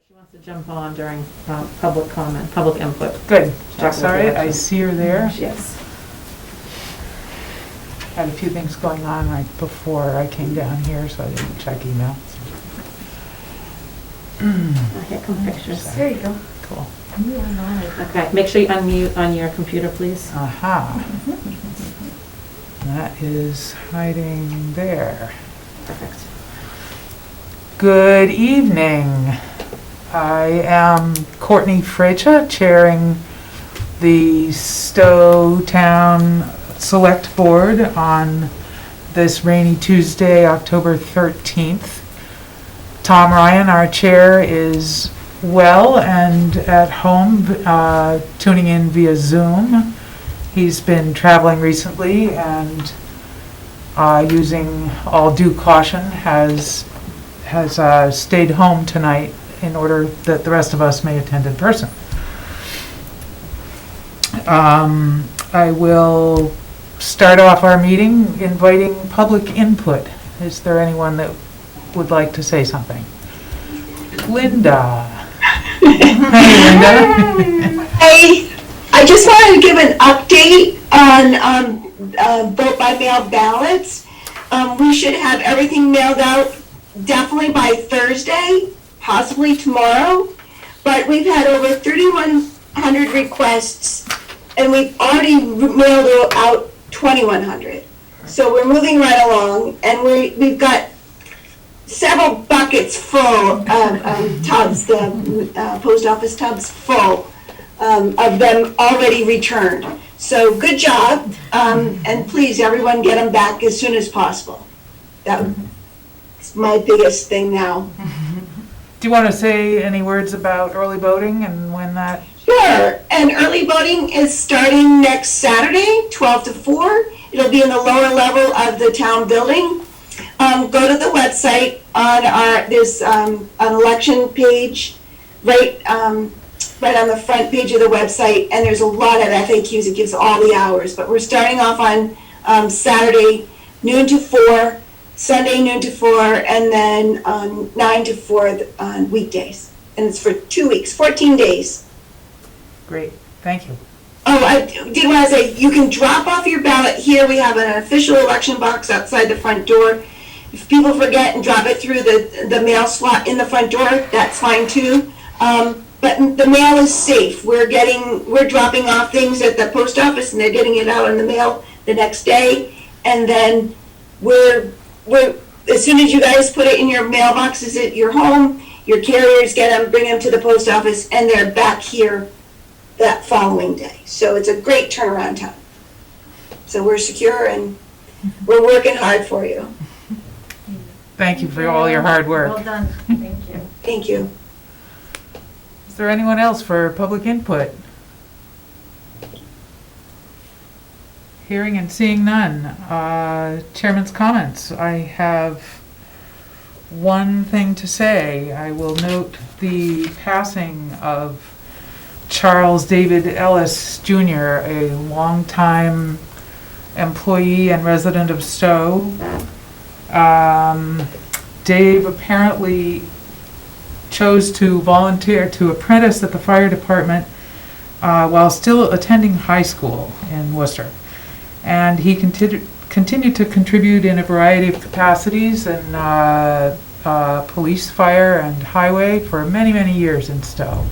She wants to jump on during public comment, public input. Good. That's all right. I see her there. Yes. Had a few things going on right before I came down here, so I didn't check email. Here come pictures. There you go. Cool. Okay, make sure you unmute on your computer, please. Aha. That is hiding there. Perfect. Good evening. I am Courtney Frecha, chairing the Stowe Town Select Board on this rainy Tuesday, October 13th. Tom Ryan, our chair, is well and at home, tuning in via Zoom. He's been traveling recently and using all due caution has stayed home tonight in order that the rest of us may attend in person. I will start off our meeting inviting public input. Is there anyone that would like to say something? Linda. Hey, Linda. Hey, I just wanted to give an update on vote by mail ballots. We should have everything mailed out definitely by Thursday, possibly tomorrow. But we've had over 3,100 requests, and we've already mailed out 2,100. So we're moving right along, and we've got several buckets full of tubs, the post office tubs full of them already returned. So good job, and please everyone get them back as soon as possible. That's my biggest thing now. Do you want to say any words about early voting and when that? Sure, and early voting is starting next Saturday, 12 to 4. It'll be in the lower level of the town building. Go to the website there's an election page right on the front page of the website, and there's a lot of FAQs. It gives all the hours, but we're starting off on Saturday noon to 4, Sunday noon to 4, and then 9 to 4 on weekdays. And it's for 2 weeks, 14 days. Great, thank you. Oh, I did want to say, you can drop off your ballot here. We have an official election box outside the front door. If people forget and drop it through the mail slot in the front door, that's fine too. But the mail is safe. We're dropping off things at the post office, and they're getting it out in the mail the next day. And then we're as soon as you guys put it in your mailboxes at your home, your carriers get them, bring them to the post office, and they're back here that following day. So it's a great turnaround time. So we're secure and we're working hard for you. Thank you for all your hard work. Well done. Thank you. Thank you. Is there anyone else for public input? Hearing and seeing none. Chairman's comments. I have one thing to say. I will note the passing of Charles David Ellis Jr., a longtime employee and resident of Stowe. Dave apparently chose to volunteer to apprentice at the fire department while still attending high school in Worcester. And he continued to contribute in a variety of capacities in police, fire, and highway for many, many years in Stowe.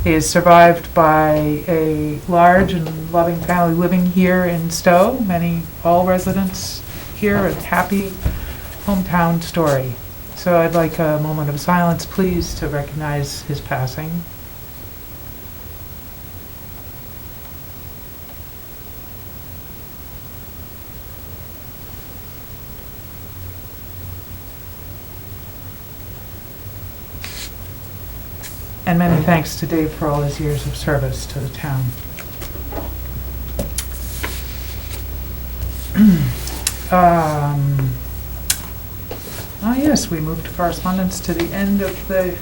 He is survived by a large and loving family living here in Stowe, all residents here, and happy hometown story. So I'd like a moment of silence, please, to recognize his passing. And many thanks to Dave for all his years of service to the town. Yes, we moved correspondence to the end of the...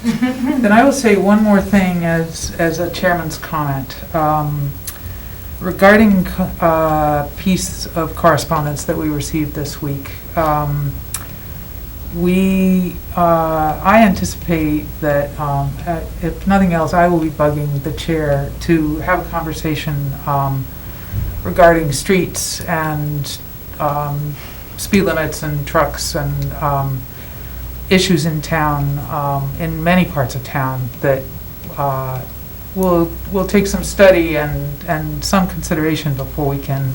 Then I will say one more thing as a chairman's comment. Regarding a piece of correspondence that we received this week, I anticipate that, if nothing else, I will be bugging the chair to have a conversation regarding streets and speed limits and trucks and issues in town, in many parts of town, that will take some study and some consideration before we can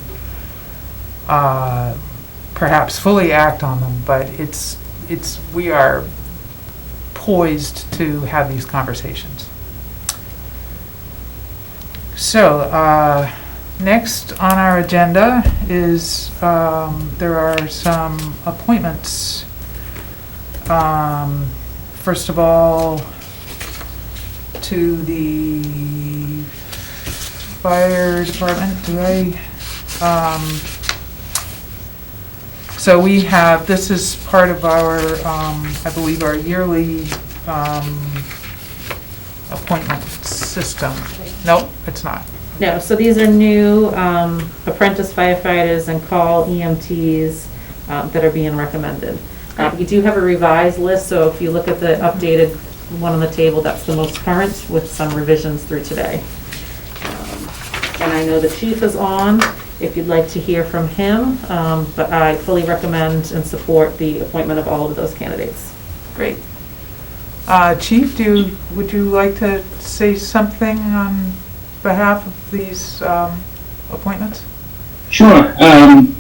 perhaps fully act on them. But we are poised to have these conversations. So, next on our agenda is, there are some appointments. First of all, to the fire department, so we have, this is part of our, I believe, our yearly appointment system. Nope, it's not. No, so these are new apprentice firefighters and call EMTs that are being recommended. You do have a revised list, so if you look at the updated one on the table, that's the most current with some revisions through today. And I know the chief is on, if you'd like to hear from him, but I fully recommend and support the appointment of all of those candidates. Great. Chief, would you like to say something on behalf of these appointments? Sure. Can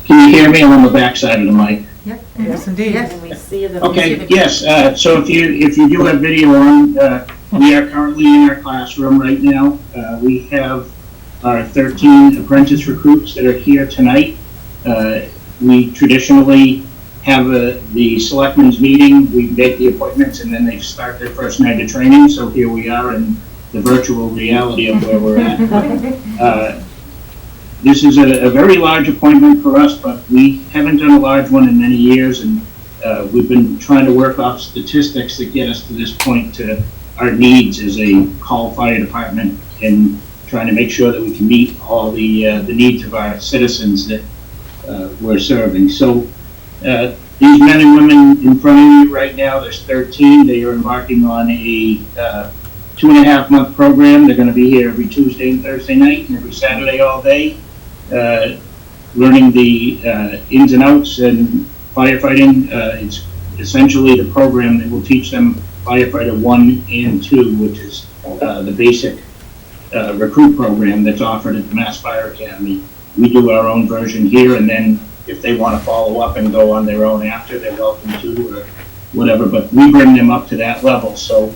you hear me? I'm on the back side of the mic. Yep. Yes, indeed. Yes. And we see the. Okay, yes, so if you do have video on, we are currently in our classroom right now. We have our 13 apprentice recruits that are here tonight. We traditionally have the selectmen's meeting, we make the appointments, and then they start their first night of training, so here we are in the virtual reality of where we're at. This is a very large appointment for us, but we haven't done a large one in many years, and we've been trying to work off statistics that get us to this point to our needs as a call fire department, and trying to make sure that we can meet all the needs of our citizens that we're serving. So these men and women in front of you right now, there's 13. They are embarking on a 2.5-month program. They're going to be here every Tuesday and Thursday night and every Saturday all day, learning the ins and outs and firefighting. It's essentially the program that will teach them Firefighter 1 and 2, which is the basic recruit program that's offered at the Mass Fire Academy. We do our own version here, and then if they want to follow up and go on their own after, they're welcome to, or whatever, but we bring them up to that level. So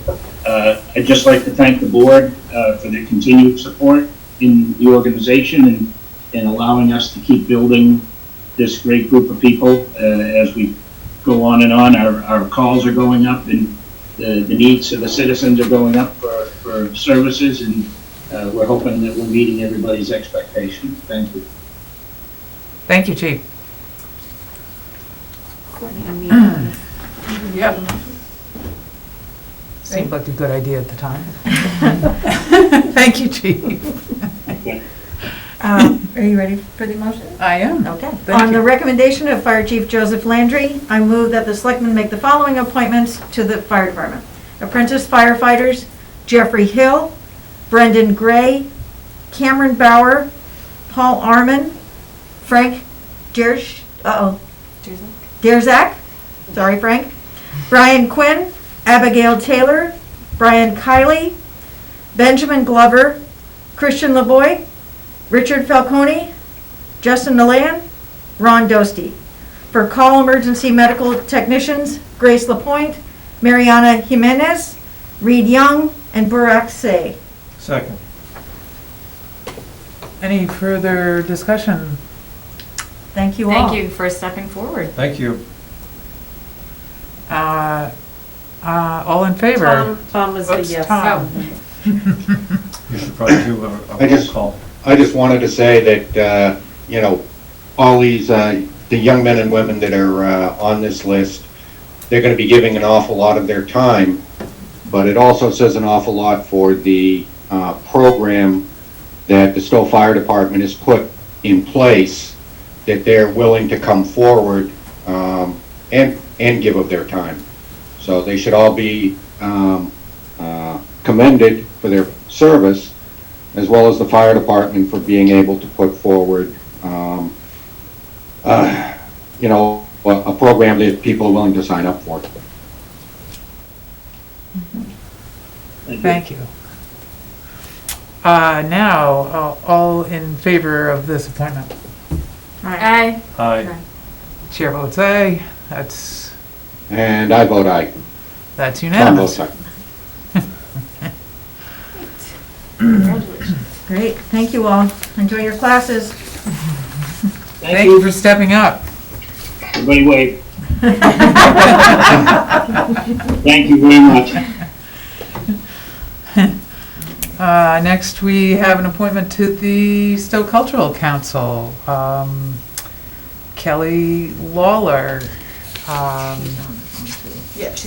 I'd just like to thank the board for their continued support in the organization and allowing us to keep building this great group of people as we go on and on. Our calls are going up, and the needs of the citizens are going up for services, and we're hoping that we're meeting everybody's expectations. Thank you. Thank you, Chief. Yep. Seemed like a good idea at the time. Thank you, Chief. Okay. Are you ready for the motion? I am. Okay. Thank On you. the recommendation of Fire Chief Joseph Landry, I move that the selectmen make the following appointments to the fire department. Apprentice firefighters, Jeffrey Hill, Brendan Gray, Cameron Bauer, Paul Arman, Frank Derzak, sorry Frank, Brian Quinn, Abigail Taylor, Brian Kiley, Benjamin Glover, Christian Lavoie, Richard Falcone, Justin Nalayan, Ron Dostie. For call emergency medical technicians, Grace Lapointe, Mariana Jimenez, Reed Young, and Burak Say. Second. Any further discussion? Thank you all. Thank you for stepping forward. Thank you. All in favor? Tom was a Oops, yes. Tom. You should probably do a I roll just- call. I just wanted to say that, all these, the young men and women that are on this list, they're going to be giving an awful lot of their time, but it also says an awful lot for the program that the Stowe Fire Department has put in place, that they're willing to come forward and and give of their time. So they should all be commended for their service, as well as the fire department for being able to put forward, you know, a program that people are willing to sign up for. Thank you. Now, all in favor of this appointment? Aye. Aye. Chair votes aye. And I vote aye. That's Tom unanimous. votes aye. Congratulations. Great, thank you all. Enjoy your classes. Thank you for stepping up. Everybody wave. Thank you very much. Next, we have an appointment to the Stowe Cultural Council. Kelly Lawlor.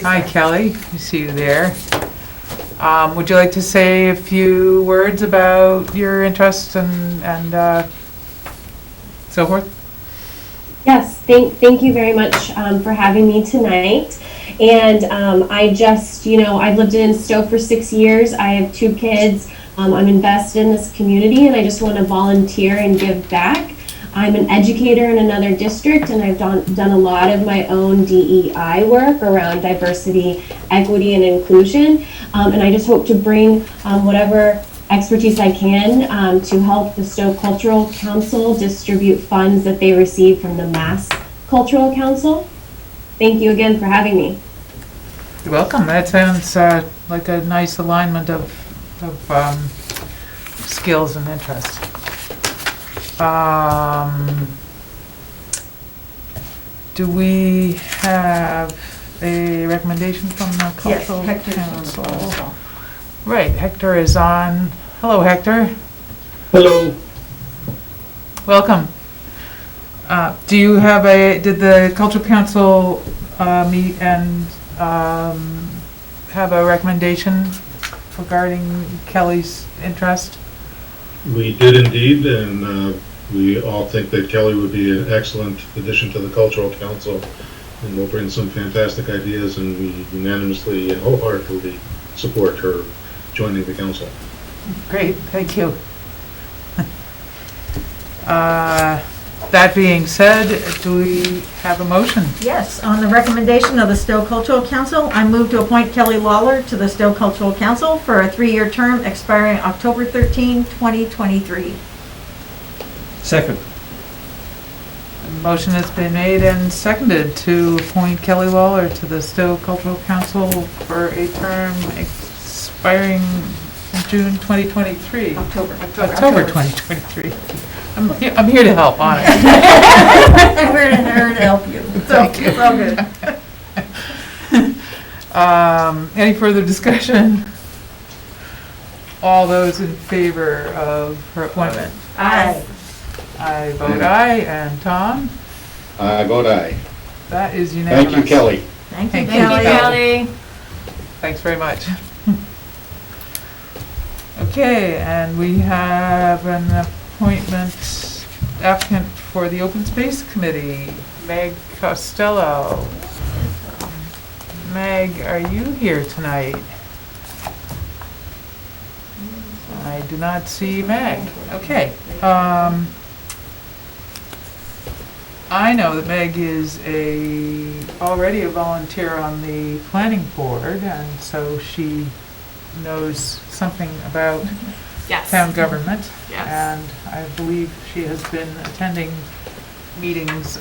Hi, Kelly. I see you there. Would you like to say a few words about your interests and so forth? Yes, thank you very much for having me tonight. And I just, I've lived in Stowe for 6 years. I have 2 kids. I'm invested in this community, and I just want to volunteer and give back. I'm an educator in another district, and I've done a lot of my own DEI work around diversity, equity, and inclusion. And I just hope to bring whatever expertise I can to help the Stowe Cultural Council distribute funds that they receive from the Mass Cultural Council. Thank you again for having me. You're welcome. That sounds like a nice alignment of skills and interests. Do we have a recommendation from the Yes, Cultural Hector's on the Council? phone as well. Right, Hector is on. Hello, Hector. Hello. Welcome. Did the Cultural Council meet and have a recommendation regarding Kelly's interest? We did indeed, and we all think that Kelly would be an excellent addition to the Cultural Council, and will bring some fantastic ideas, and we unanimously and wholeheartedly support her joining the council. Great, thank you. That being said, do we have a motion? Yes, on the recommendation of the Stowe Cultural Council, I move to appoint Kelly Lawlor to the Stowe Cultural Council for a 3-year term expiring October 13, 2023. Second. Motion has been made and seconded to appoint Kelly Lawlor to the Stowe Cultural Council for a term expiring June 2023. October. October 2023. I'm here to help, on it. We're there to help you. Thank you. It's all good. Any further discussion? All those in favor of her appointment? Aye. I vote aye, and Tom? I vote aye. That is unanimous. Thank you, Kelly. Thank you, Thank you, Kelly. Kelly. Thanks very much. Okay, and we have an appointment applicant for the Open Space Committee, Meg Costello. Meg, are you here tonight? I do not see Meg. Okay. I know that Meg is already a volunteer on the planning board, and so she knows something about Yes. town government. Yes. And I believe she has been attending meetings,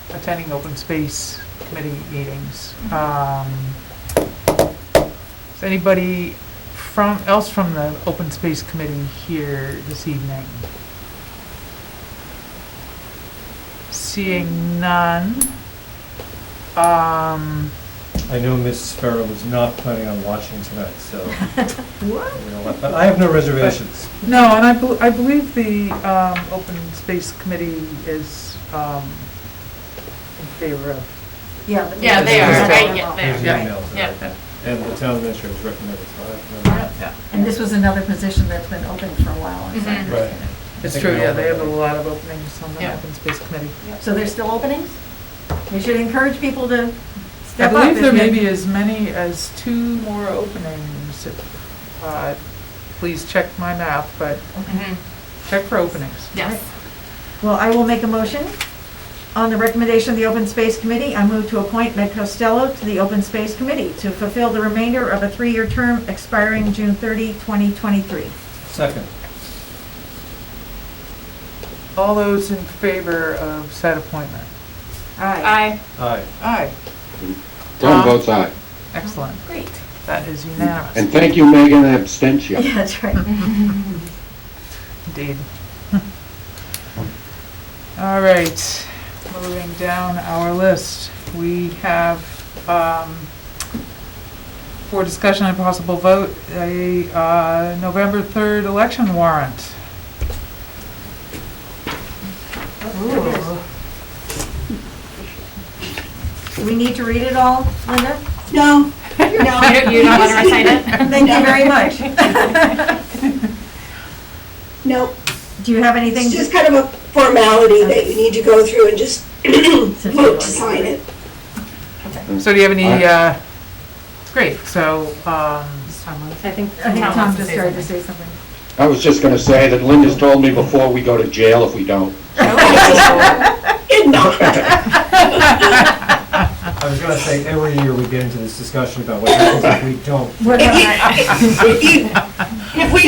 attending open space committee meetings. Is anybody else from the open space committee here this evening? Seeing none. I know Ms. Farrell is not planning on watching tonight, so. What? But I have no reservations. No, and I believe the open space committee is in favor of. Yeah. Yeah, they are. Right, yeah, they There's are. Yeah. emails. Yeah. And the town administrator has recommended, so I have no. Yeah. And this was another position that's been open for a while. as I Mhm. understand it. It's true, yeah, they have a lot of openings on the Yeah. open space committee. So there's still openings? We should encourage people to I step up. believe there if may you- be as many as 2 more openings. Please check my math, but check for openings. Yes. Well, I will make a motion. On the recommendation of the Open Space Committee, I move to appoint Meg Costello to the Open Space Committee to fulfill the remainder of a 3-year term expiring June 30, 2023. Second. All those in favor of said appointment? Aye. Aye. Aye. Aye. Tom votes aye. Excellent. Great. That is unanimous. And thank you, Megan, abstention. Yeah, that's right. Indeed. All right, moving down our list, we have, for discussion and possible vote, a November 3rd election warrant. Do we need to read it all, Linda? No, no. You don't want to recite it? Thank you very much. No, Do you have anything? it's just kind of a formality that you need to go through and just vote to sign it. So do you have any, great, so, I think Tom just started to say something. I was just gonna say that Linda's told me before we go to jail if we don't. I was gonna say, every year we get into this discussion about what happens if we don't. If we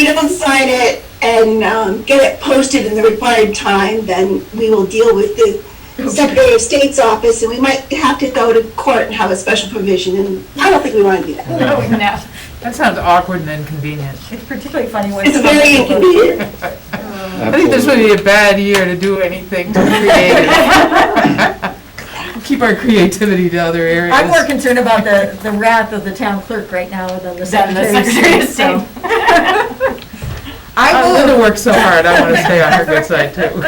don't sign it and get it posted in the required time, then we will deal with the Secretary of State's office, and we might have to go to court and have a special provision, and I don't think we want to do that. No. that sounds awkward and inconvenient. It's particularly funny when. It's very inconvenient. I think this would be a bad year to do anything too creative. Keep our creativity to other areas. I'm more concerned about the wrath of the town clerk right now than the Than the Secretary of State. Linda works so hard, I want to stay on her good side too.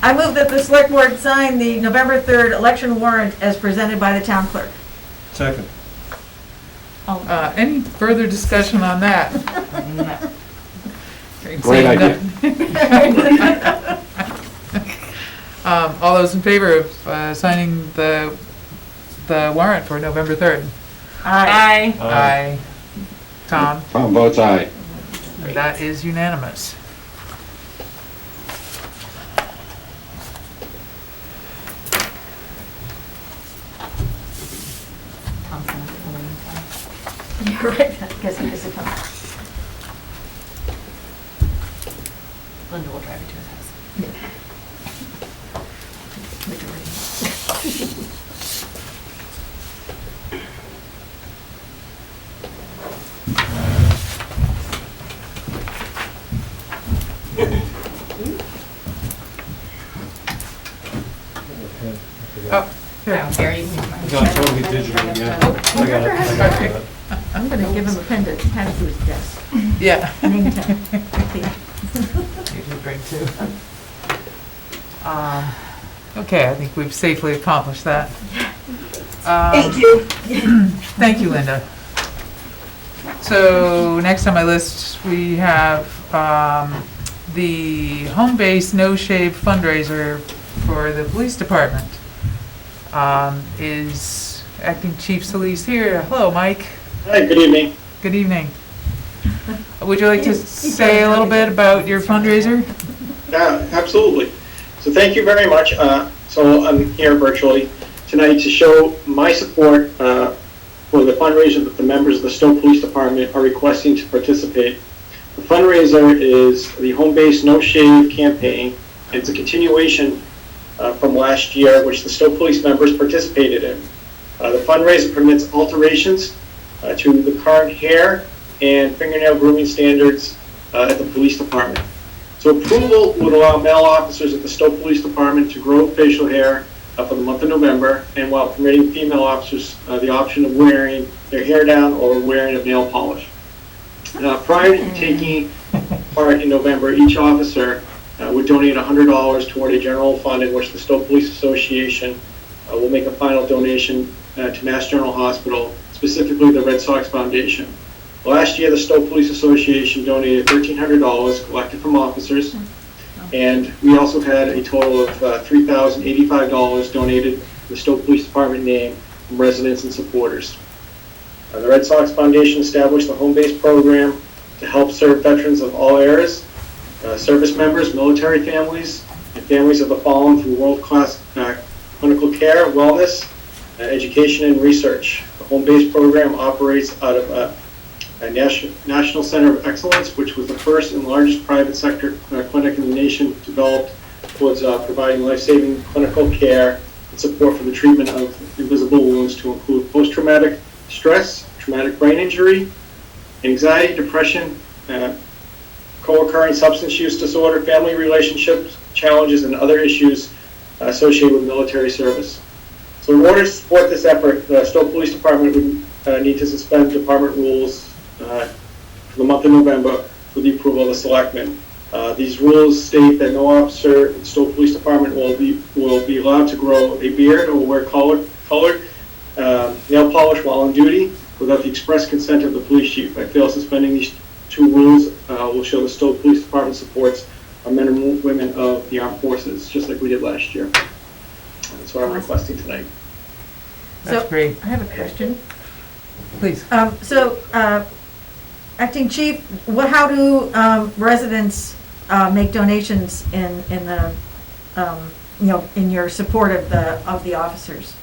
I move that the select board sign the November 3rd election warrant as presented by the town clerk. Second. Any further discussion on that? Great idea. All those in favor of signing the warrant for November 3rd? Aye. Aye. Tom? Tom votes aye. That is unanimous. You're right, I guess he doesn't come. Linda will drive you to his house. Oh, here. Oh, here, you can use mine. Got totally digital, yeah. I got it. I'm gonna give him a pen to have to his desk. Yeah. Name tag. You can bring two. Okay, I think we've safely accomplished that. Thank you. Thank you, Linda. So next on my list, we have the home-based no-shave fundraiser for the police department. Is Acting Chief Sallese here? Hello, Mike. Hi, good evening. Good evening. Would you like to say a little bit about your fundraiser? Yeah, absolutely. So thank you very much. So I'm here virtually tonight to show my support for the fundraiser that the members of the Stowe Police Department are requesting to participate. The fundraiser is the Home-Based No Shave campaign. It's a continuation from last year, which the Stowe Police members participated in. The fundraiser permits alterations to the current hair and fingernail grooming standards at the police department. So approval would allow male officers at the Stowe Police Department to grow facial hair for the month of November, and while permitting female officers the option of wearing their hair down or wearing a nail polish. Prior to taking part in November, each officer would donate $100 toward a general fund in which the Stowe Police Association will make a final donation to Mass General Hospital, specifically the Red Sox Foundation. Last year, the Stowe Police Association donated $1,300 collected from officers. And we also had a total of $3,085 donated to the Stowe Police Department name from residents and supporters. The Red Sox Foundation established the home base program to help serve veterans of all eras, service members, military families, and families of the fallen through world-class clinical care, wellness, education, and research. The home base program operates out of a National Center of Excellence, which was the first and largest private sector clinic in the nation developed towards providing life-saving clinical care and support for the treatment of invisible wounds to include post-traumatic stress, traumatic brain injury, anxiety, depression, co-occurring substance use disorder, family relationships, challenges, and other issues associated with military service. So in order to support this effort, the Stowe Police Department would need to suspend department rules for the month of November with the approval of the Selectmen. These rules state that no officer in the Stowe Police Department will be allowed to grow a beard or wear colored nail polish while on duty without the express consent of the police chief. I feel suspending these two rules will show the Stowe Police Department supports our men and women of the armed forces, just like we did last year. That's what I'm requesting tonight. That's So, great. I have a question. Please. Acting Chief, how do residents make donations in the, in your support of the officers?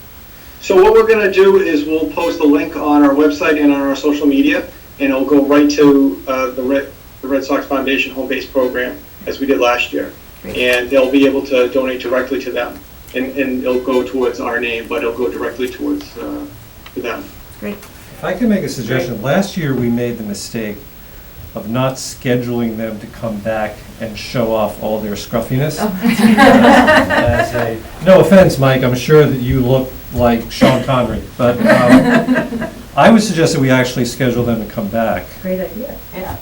So what we're going to do is we'll post a link on our website and on our social media, and it'll go right to the Red Sox Foundation home base program, as we did last year. Great. And they'll be able to donate directly to them. And it'll go towards our name, but it'll go directly towards to them. Great. If I can make a suggestion, last year we made the mistake of not scheduling them to come back and show off all their scruffiness. No offense, Mike, I'm sure that you look like Sean Connery, but I would suggest that we actually schedule them to come back. Great idea. Yeah.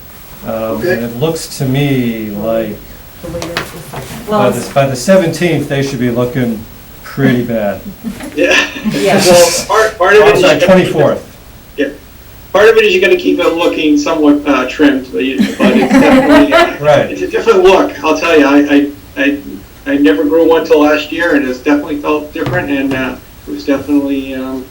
And it looks to me like The later the second. by the 17th, they should be looking pretty bad. Yeah. Yeah. Well, part of it is Sorry, 24th. Part of it is you're going to keep it looking somewhat trimmed, but it's definitely Right. it's a different look. I'll tell you, I never grew one till last year, and it's definitely felt different, and it was definitely an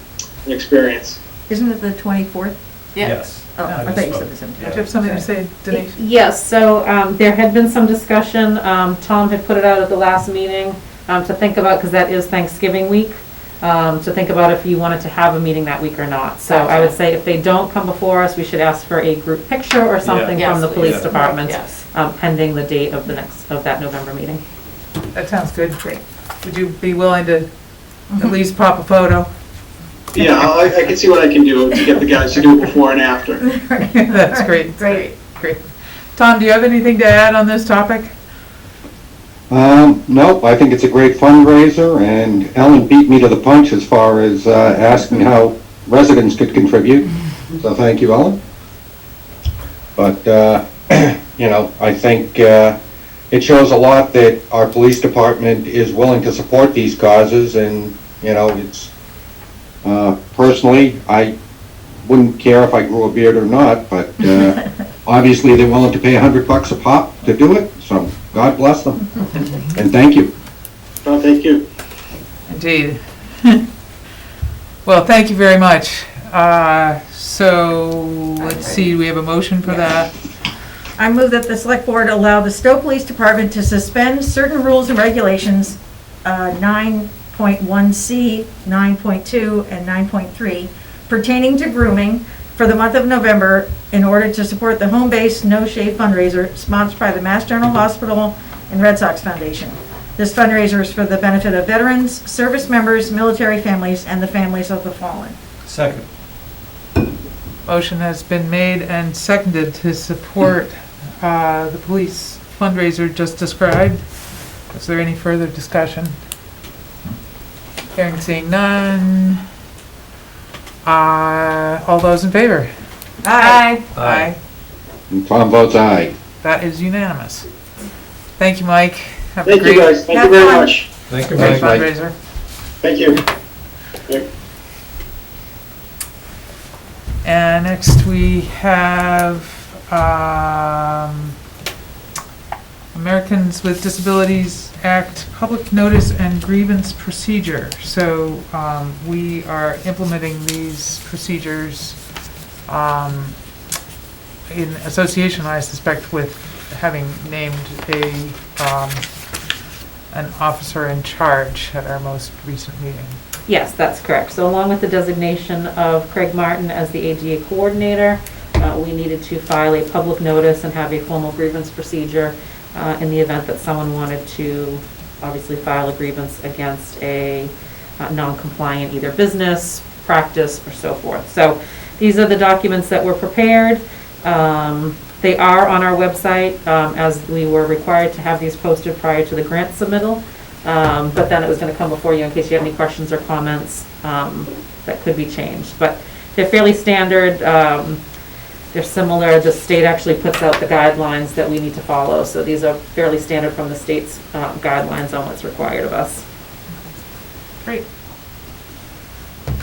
experience. Isn't it the 24th? Yes. Oh, I thought you said the 17th. Do you have something to say, Denise? Yes, so there had been some discussion, Tom had put it out at the last meeting to think about, because that is Thanksgiving week, to think about if you wanted to have a meeting that week or not. So I would say if they don't come before us, we should ask for a group picture or something Yes, from the please. police Yeah. department, Yes. pending the date of that November meeting. That sounds good. Great. Would you be willing to at least pop a photo? Yeah, I can see what I can do to get the guys to do it before and after. That's great. Great. Great. Tom, do you have anything to add on this topic? Nope, I think it's a great fundraiser, and Ellen beat me to the punch as far as asking how residents could contribute, so thank you, Ellen. But, I think it shows a lot that our police department is willing to support these causes, and, it's, personally, I wouldn't care if I grew a beard or not, but obviously they're willing to pay $100 a pop to do it, so God bless them, and thank you. No, thank you. Indeed. Well, thank you very much. So, let's see, we have a motion for that. I move that the select board allow the Stowe Police Department to suspend certain rules and regulations, 9.1C, 9.2, and 9.3, pertaining to grooming for the month of November in order to support the home-based No Shave fundraiser sponsored by the Mass General Hospital and Red Sox Foundation. This fundraiser is for the benefit of veterans, service members, military families, and the families of the fallen. Second. Motion has been made and seconded to support the police fundraiser just described. Is there any further discussion? Hearing and seeing none. All those in favor? Aye. Aye. And Tom votes aye. That is unanimous. Thank you, Mike. Have a Thank you, great guys. Thank you Have very fun. much. Thank you, Thanks, Mike. Mike. fundraiser. Thank you. And next we have Americans with Disabilities Act Public Notice and Grievance Procedure. So we are implementing these procedures in association, I suspect, with having named an officer in charge at our most recent meeting. Yes, that's correct. So along with the designation of Craig Martin as the ADA coordinator, we needed to file a public notice and have a formal grievance procedure in the event that someone wanted to obviously file a grievance against a non-compliant either business, practice, or so forth. So these are the documents that were prepared. They are on our website, as we were required to have these posted prior to the grant submittal. But then it was going to come before you in case you have any questions or comments that could be changed. But they're fairly standard. They're similar. The state actually puts out the guidelines that we need to follow. So these are fairly standard from the state's guidelines on what's required of us. Great.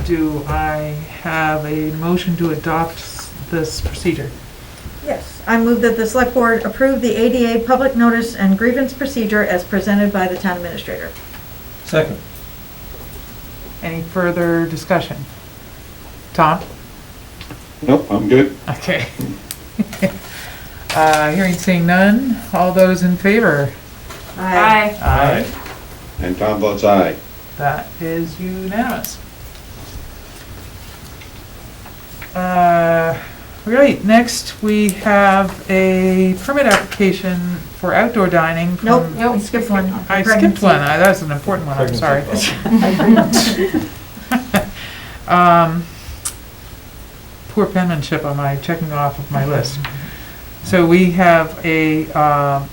Do I have a motion to adopt this procedure? Yes, I move that the select board approve the ADA public notice and grievance procedure as presented by the town administrator. Second. Any further discussion? Tom? Nope, I'm good. Okay. Hearing, seeing none, all those in favor? Aye. Aye. And Tom votes aye. That is unanimous. Right, next we have a permit application for outdoor dining. from- Nope, we skipped one. I skipped one, that's an important one, I'm sorry. Poor penmanship on my checking off of my list. So we have a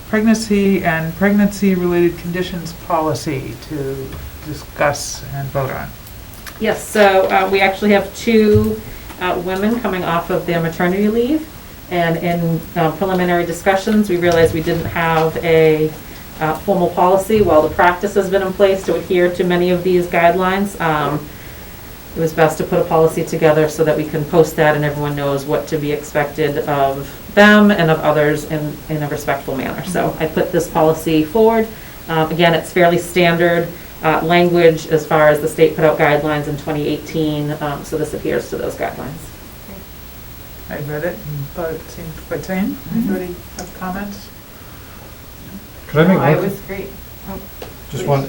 pregnancy and pregnancy-related conditions policy to discuss and vote on. Yes, so we actually have two women coming off of their maternity leave. And in preliminary discussions, we realized we didn't have a formal policy. While the practice has been in place to adhere to many of these guidelines, it was best to put a policy together so that we can post that and everyone knows what to be expected of them and of others in a respectful manner. So I put this policy forward. Again, it's fairly standard language as far as the state put out guidelines in 2018, so this adheres to those guidelines. I read it and thought it seemed quite sane. Anybody have comments? Could I make No, it one? was great. Just one,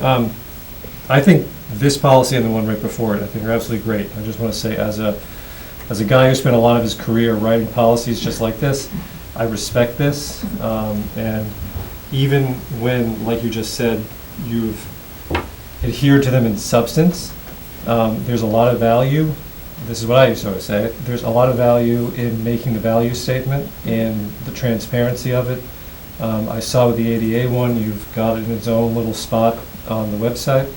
I think this policy and the one right before it, I think are absolutely great. I just want to say, as a guy who spent a lot of his career writing policies just like this, I respect this. And even when, like you just said, you've adhered to them in substance, there's a lot of value. This is what I used to always say. There's a lot of value in making the value statement and the transparency of it. I saw with the ADA one, you've got it in its own little spot on the website.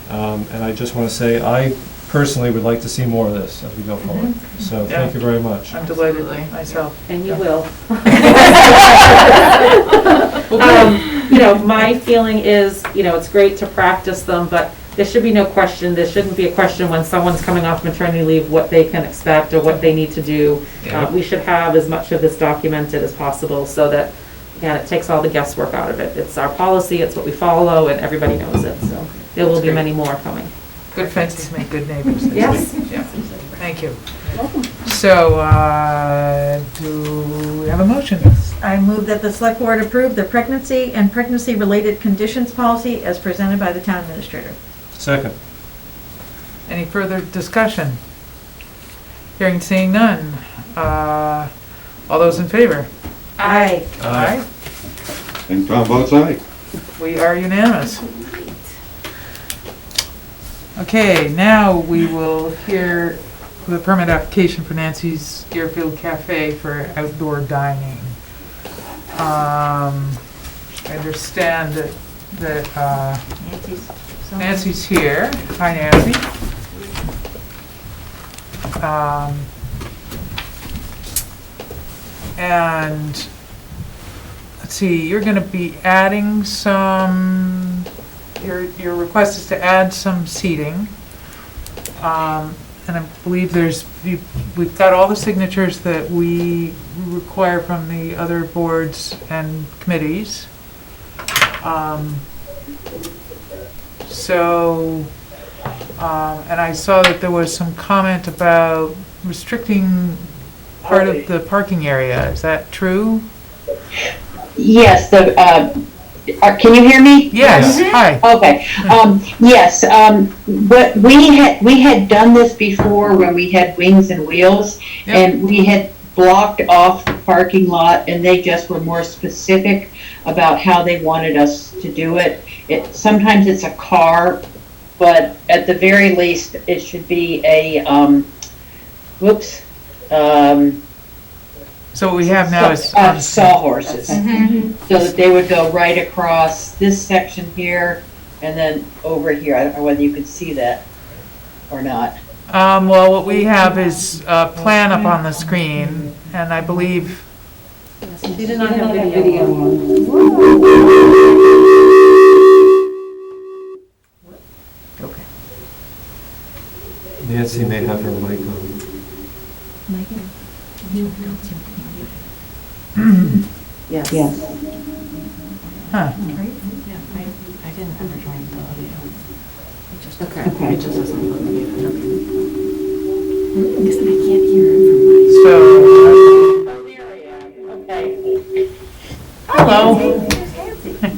And I just want to say, I personally would like to see more of this as we go forward. So Yeah. thank you very much. I'm delighted Absolutely. myself. And you will. My feeling is, it's great to practice them, but there should be no question, there shouldn't be a question when someone's coming off maternity leave, what they can expect or what they need to do. Yeah. We should have as much of this documented as possible so that, again, it takes all the guesswork out of it. It's our policy, it's what we follow, and everybody knows it, so there will That's be great. many more coming. Good fences make good neighbors. they Yes. say. Yeah. Thank you. So, do we have a motion? I move that the select board approve the pregnancy and pregnancy-related conditions policy as presented by the town administrator. Second. Any further discussion? Hearing, seeing none. All those in favor? Aye. Aye. And Tom votes aye. We are unanimous. Okay, now we will hear the permit application for Nancy's Airfield Café for outdoor dining. I understand that Nancy's here. Hi, Nancy. And let's see, you're going to be adding some. Your request is to add some seating. And I believe we've got all the signatures that we require from the other boards and committees. So, and I saw that there was some comment about restricting part of the parking area. Is that true? Yes, can you hear me? Yes, hi. Okay, yes, but we had done this before when we had Wings and Wheels, Yep. and we had blocked off the parking lot, and they just were more specific about how they wanted us to do it. Sometimes it's a car, but at the very least, it should be a, So what we have now is. sawhorses. So that they would go right across this section here and then over here. I don't know whether you can see that or not. Well, what we have is a plan up on the screen, and I believe, She did not have video on. okay. Nancy may have her mic on. Yes. Huh. Yeah, I didn't ever join the audio. It just, Okay. it just doesn't unmute. Because I can't hear it from So, Hello.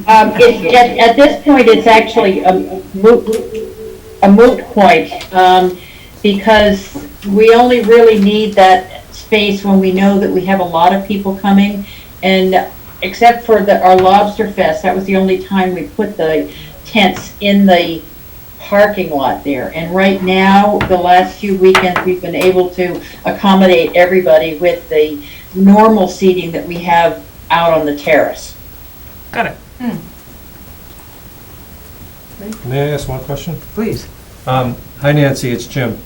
At this point, it's actually a moot point, because we only really need that space when we know that we have a lot of people coming. And except for our Lobster Fest, that was the only time we put the tents in the parking lot there. And right now, the last few weekends, we've been able to accommodate everybody with the normal seating that we have out on the terrace. got it, May I ask one question? please. Hi Nancy, it's Jim.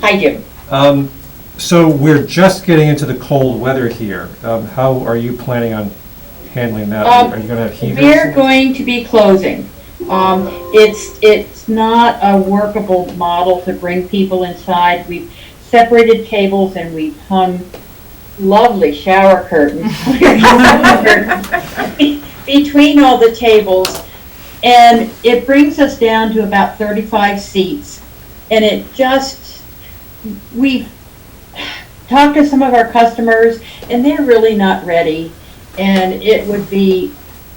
Hi, Jim. So we're just getting into the cold weather here. How are you planning on handling that? Are you gonna have heaters? We're going to be closing. It's not a workable model to bring people inside. We've separated tables and we've hung lovely shower curtains between all the tables. And it brings us down to about 35 seats. And it just, we've talked to some of our customers and they're really not ready. And it would be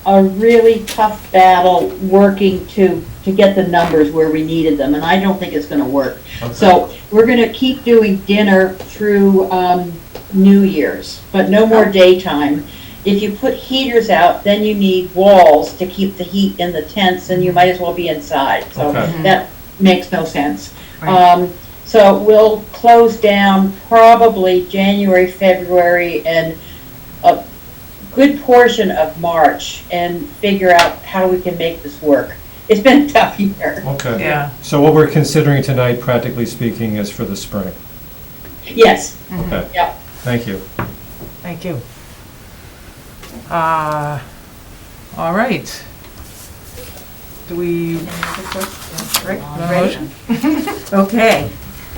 a really tough battle working to get the numbers where we needed them. And I don't think it's gonna work. Okay. So we're gonna keep doing dinner through New Year's, but no more daytime. If you put heaters out, then you need walls to keep the heat in the tents, and you might as well be inside. So Okay. that makes no sense. Right. So we'll close down probably January, February, and a good portion of March, and figure out how we can make this work. It's been a tough year. Okay. Yeah. So what we're considering tonight, practically speaking, is for the spring? Yes, Okay. Yep. Thank you. Thank you. All right. Do we? Rick, want a ready? motion? Okay.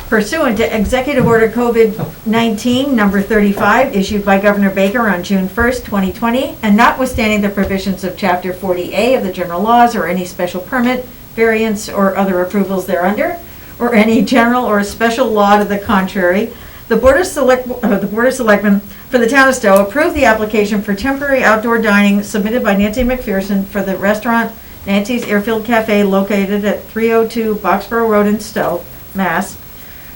Pursuant to Executive Order COVID-19, number 35, issued by Governor Baker on June 1st, 2020, and notwithstanding the provisions of Chapter 40A of the general laws or any special permit, variance, or other approvals thereunder, or any general or special law to the contrary, the Board of Selectmen for the Town of Stowe approved the application for temporary outdoor dining submitted by Nancy McPherson for the restaurant Nancy's Airfield Café located at 302 Boxborough Road in Stowe, Mass.,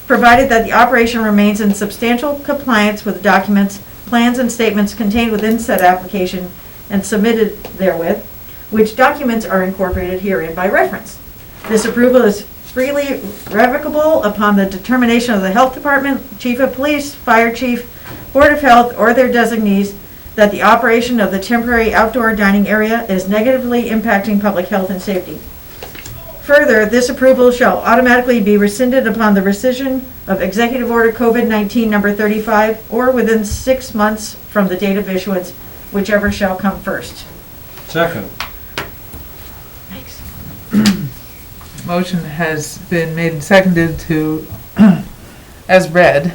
provided that the operation remains in substantial compliance with the documents, plans, and statements contained within said application and submitted therewith, which documents are incorporated herein by reference. This approval is freely revocable upon the determination of the Health Department, Chief of Police, Fire Chief, Board of Health, or their designees that the operation of the temporary outdoor dining area is negatively impacting public health and safety. Further, this approval shall automatically be rescinded upon the rescission of Executive Order COVID-19 number 35 or within 6 months from the date of issuance, whichever shall come first. Second. Motion has been made and seconded to, as read,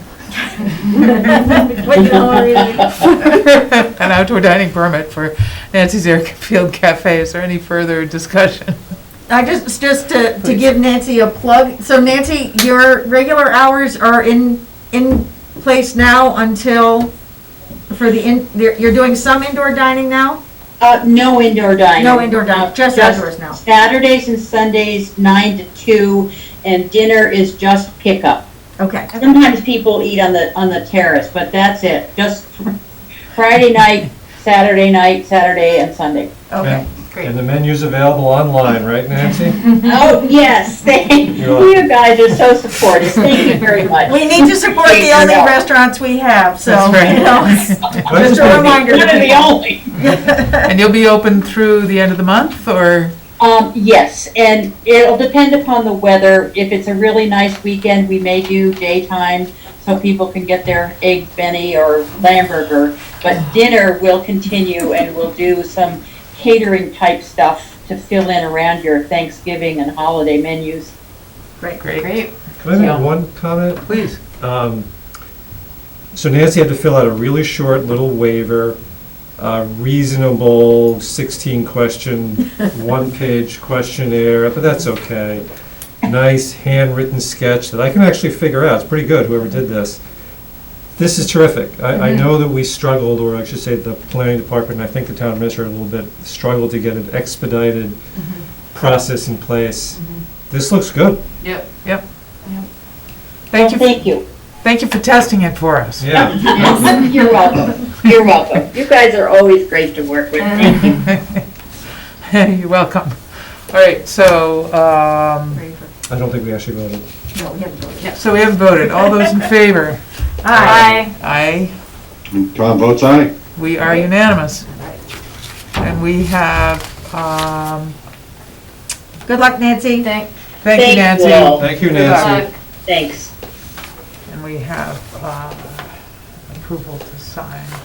an outdoor dining permit for Nancy's Airfield Café. Is there any further discussion? I just to give Nancy a plug. So Nancy, your regular hours are in place now until, you're doing some indoor dining now? No indoor dining. No indoor dining, just outdoors now. Saturdays and Sundays, 9 to 2, and dinner is just pickup. Okay. Sometimes people eat on the terrace, but that's it. Just Friday night, Saturday, and Sunday. Okay. And the menu's available online, right, Nancy? Oh, yes, thank you guys are so supportive. Thank you very much. We need to support the only restaurants we have, so, That's right. you know, just a reminder. One of the only. And you'll be open through the end of the month, or? Yes, and it'll depend upon the weather. If it's a really nice weekend, we may do daytime so people can get their egg benny or lamb burger. But dinner will continue, and we'll do some catering type stuff to fill in around your Thanksgiving and holiday menus. Great. Can I make one comment? Please. So Nancy had to fill out a really short little waiver, reasonable 16-question, one-page questionnaire, but that's okay. Nice handwritten sketch that I can actually figure out. It's pretty good, whoever did this. This is terrific. I know that we struggled, or I should say the planning department, and I think the town administrator a little bit, struggled to get an expedited process in place. This looks good. Yep. Thank you. Thank you for testing it for us. Yeah. You're welcome. You're welcome. You guys are always great to work with. Thank you. You're welcome. All right, so, I don't think we actually voted. No, we haven't voted. so we haven't voted. All those in favor? Aye. Aye. And Tom votes aye. We are unanimous. And we have, Good luck, Nancy. thank you, Thank Nancy. you all. Thank you, Good luck. Nancy. Thanks. And we have approval to sign here.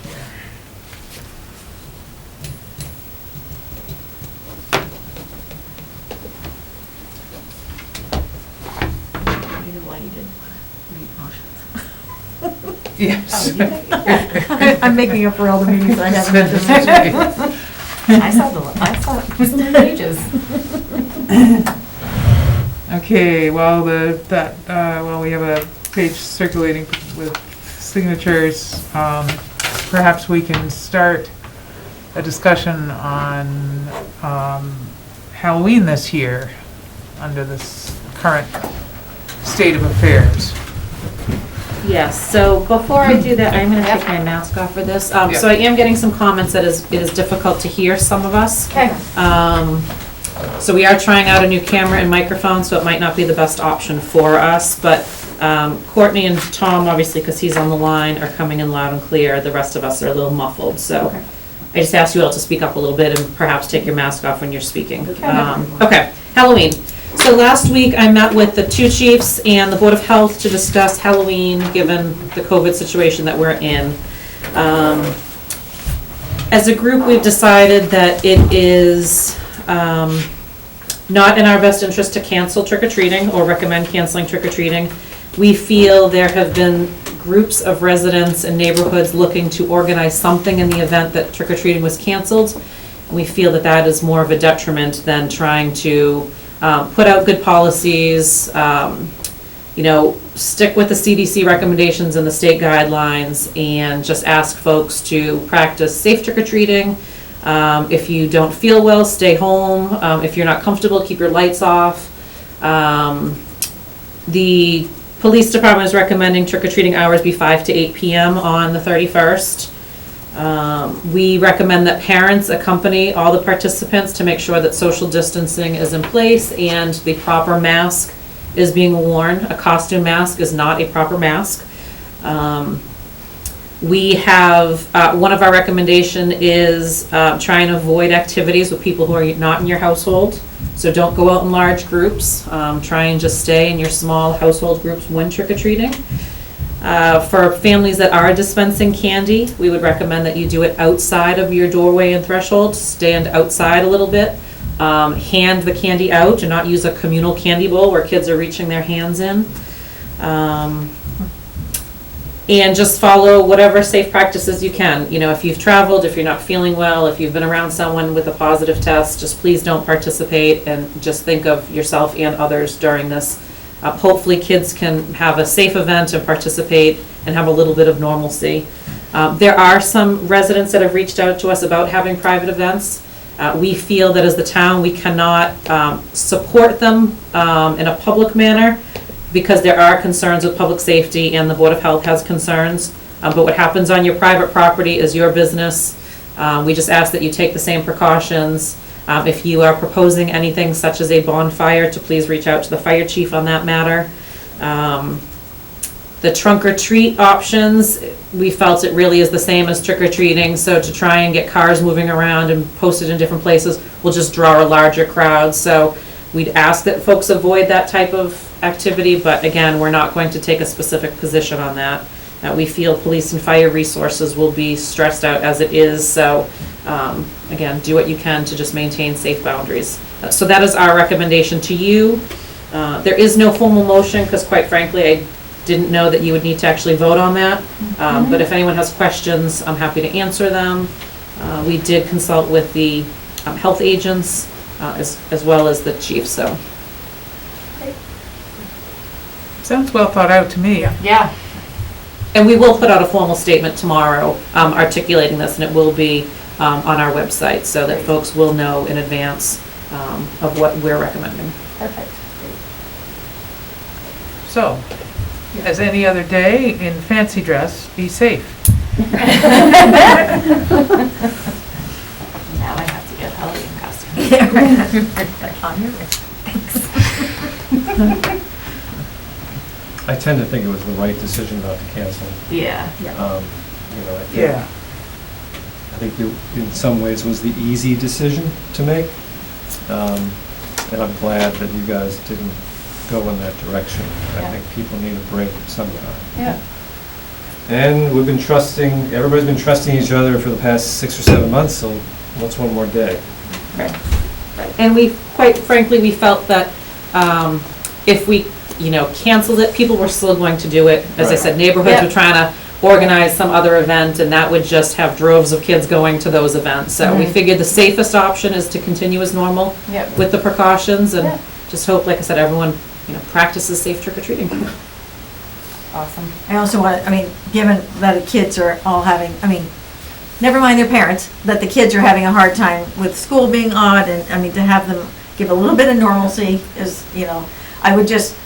Yes. I'm making up for all the meetings I haven't had this week. I saw some pages. Okay, well, we have a page circulating with signatures. Perhaps we can start a discussion on Halloween this year under this current state of affairs. Yes, so before I do that, I'm gonna take my mask off for this. So I am getting some comments that it is difficult to hear some of us. Okay. So we are trying out a new camera and microphone, so it might not be the best option for us, but Courtney and Tom, obviously, because he's on the line, are coming in loud and clear. The rest of us are a little muffled, so I just asked you all to speak up a little bit and perhaps take your mask off when you're speaking. Okay, Halloween. So last week, I met with the two chiefs and the Board of Health to discuss Halloween, given the COVID situation that we're in. As a group, we've decided that it is not in our best interest to cancel trick-or-treating or recommend canceling trick-or-treating. We feel there have been groups of residents and neighborhoods looking to organize something in the event that trick-or-treating was canceled. And we feel that that is more of a detriment than trying to put out good policies, stick with the CDC recommendations and the state guidelines, and just ask folks to practice safe trick-or-treating. If you don't feel well, stay home. If you're not comfortable, keep your lights off. The police department is recommending trick-or-treating hours be 5 to 8 p.m. on the 31st. We recommend that parents accompany all the participants to make sure that social distancing is in place and the proper mask is being worn. A costume mask is not a proper mask. We have, one of our recommendation is try and avoid activities with people who are not in your household. So don't go out in large groups. Try and just stay in your small household groups when trick-or-treating. For families that are dispensing candy, we would recommend that you do it outside of your doorway and threshold. Stand outside a little bit. Hand the candy out and not use a communal candy bowl where kids are reaching their hands in. And just follow whatever safe practices you can. You know, if you've traveled, if you're not feeling well, if you've been around someone with a positive test, just please don't participate, and just think of yourself and others during this. Hopefully kids can have a safe event and participate and have a little bit of normalcy. There are some residents that have reached out to us about having private events. We feel that as the town, we cannot support them in a public manner, because there are concerns with public safety and the Board of Health has concerns. But what happens on your private property is your business. We just ask that you take the same precautions. If you are proposing anything such as a bonfire, to please reach out to the fire chief on that matter. The trunk or treat options, we felt it really is the same as trick or treating, so to try and get cars moving around and posted in different places will just draw a larger crowd. So we'd ask that folks avoid that type of activity, but again, we're not going to take a specific position on that. We feel police and fire resources will be stressed out as it is, so again, do what you can to just maintain safe boundaries. So that is our recommendation to you. There is no formal motion, because quite frankly, I didn't know that you would need to actually vote on that. But if anyone has questions, I'm happy to answer them. We did consult with the health agents as well as the chief, so. Sounds well thought out to me. Yeah. And we will put out a formal statement tomorrow articulating this, and it will be on our website, so that folks will know in advance of what we're recommending. Perfect. So, as any other day, in fancy dress, be safe. Now I have to get Halloween costume. On your wrist. Thanks. I tend to think it was the right decision not to cancel. Yeah. You know, I think, Yeah. I think in some ways was the easy decision to make. And I'm glad that you guys didn't go in that direction. I Yeah. think people need a break sometime. Yeah. And we've been trusting, everybody's been trusting each other for the past 6 or 7 months, so what's one more day? Right. And we, quite frankly, we felt that if we, canceled it, people were still going to do it. As I Right. said, neighborhoods Yep. were trying to organize some other event, and that would just have droves of kids going to those events. So we figured the safest option is to continue as normal Yep. with the precautions, and Yeah. just hope, like I said, everyone, practices safe trick-or-treating. Awesome. I also want, given that the kids are all having, never mind their parents, that the kids are having a hard time with school being odd, and, to have them give a little bit of normalcy is, I would just,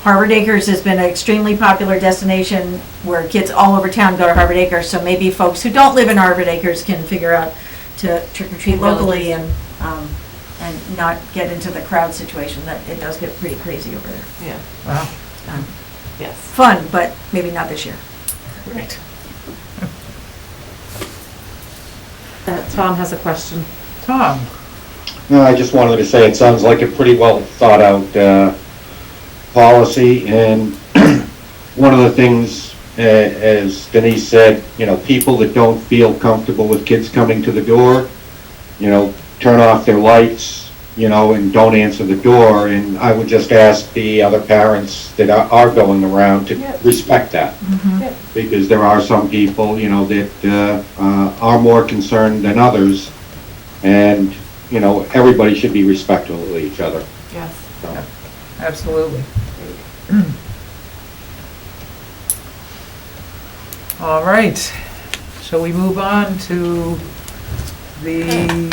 Harvard Acres has been an extremely popular destination where kids all over town go to Harvard Acres, so maybe folks who don't live in Harvard Acres can figure out to trick or treat locally and not get into the crowd situation, that it does get pretty crazy over there. Yeah. Wow. Yes. Fun, but maybe not this year. Right. Tom has a question. Tom? No, I just wanted to say, it sounds like a pretty well thought out policy, and one of the things, as Denise said, people that don't feel comfortable with kids coming to the door, turn off their lights, and don't answer the door, and I would just ask the other parents that are going around to respect that. Yep. Because there are some people, that are more concerned than others, and, everybody should be respectful of each other. Yes. So. Absolutely. All right, shall we move on to the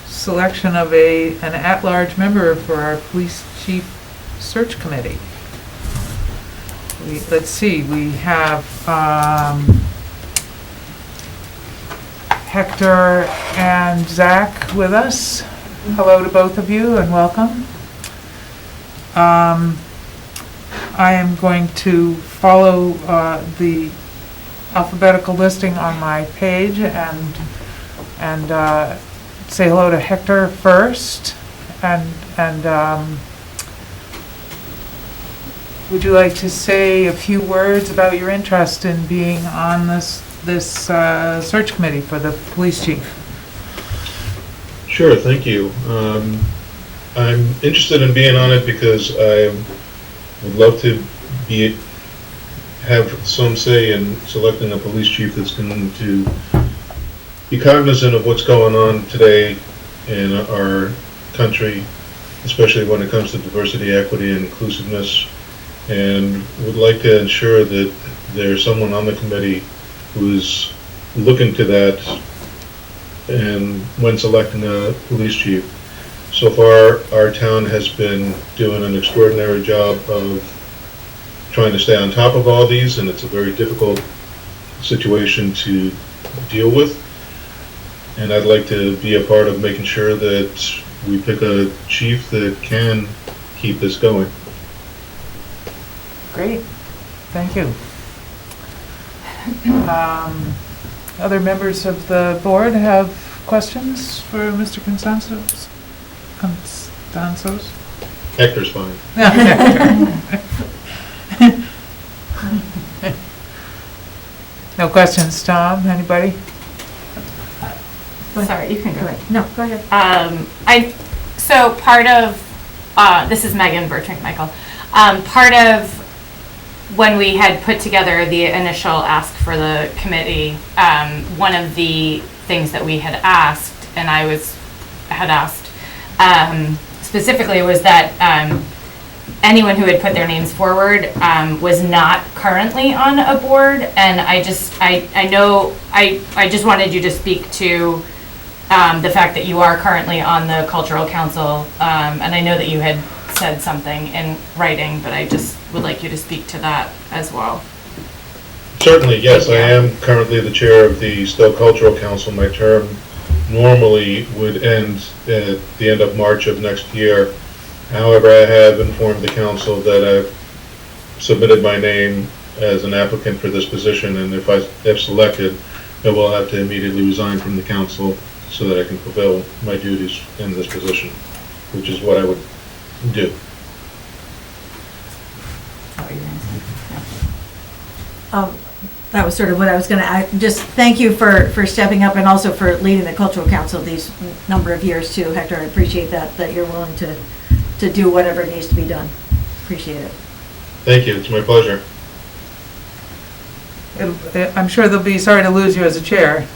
selection of an at-large member for our police chief search committee? Let's see, we have Hector and Zach with us. Hello to both of you and welcome. I am going to follow the alphabetical listing on my page and say hello to Hector first. And would you like to say a few words about your interest in being on this search committee for the police chief? Sure, thank you. I'm interested in being on it because I would love to have some say in selecting a police chief that's going to be cognizant of what's going on today in our country, especially when it comes to diversity, equity, and inclusiveness, and would like to ensure that there's someone on the committee who's looking to that and when selecting a police chief. So far, our town has been doing an extraordinary job of trying to stay on top of all these, and it's a very difficult situation to deal with. And I'd like to be a part of making sure that we pick a chief that can keep this going. Great, thank you. Other members of the board have questions for Mr. Constanzos? Hector's fine. No questions, Tom, anybody? Sorry, you can go ahead. No, go ahead. So part of, this is Megan Bertrand Michael. Part of when we had put together the initial ask for the committee, one of the things that we had asked, and I had asked specifically, was that anyone who had put their names forward was not currently on a board, and I just wanted you to speak to the fact that you are currently on the Cultural Council, and I know that you had said something in writing, but I just would like you to speak to that as well. Certainly, yes. I am currently the chair of the Stowe Cultural Council. My term normally would end at the end of March of next year. However, I have informed the council that I've submitted my name as an applicant for this position, and if I am selected, I will have to immediately resign from the council so that I can fulfill my duties in this position, which is what I would do. That was sort of what I was going to, just thank you for stepping up and also for leading the Cultural Council these number of years too, Hector. I appreciate that you're willing to do whatever needs to be done. Appreciate it. Thank you. It's my pleasure. I'm sure they'll be sorry to lose you as a chair.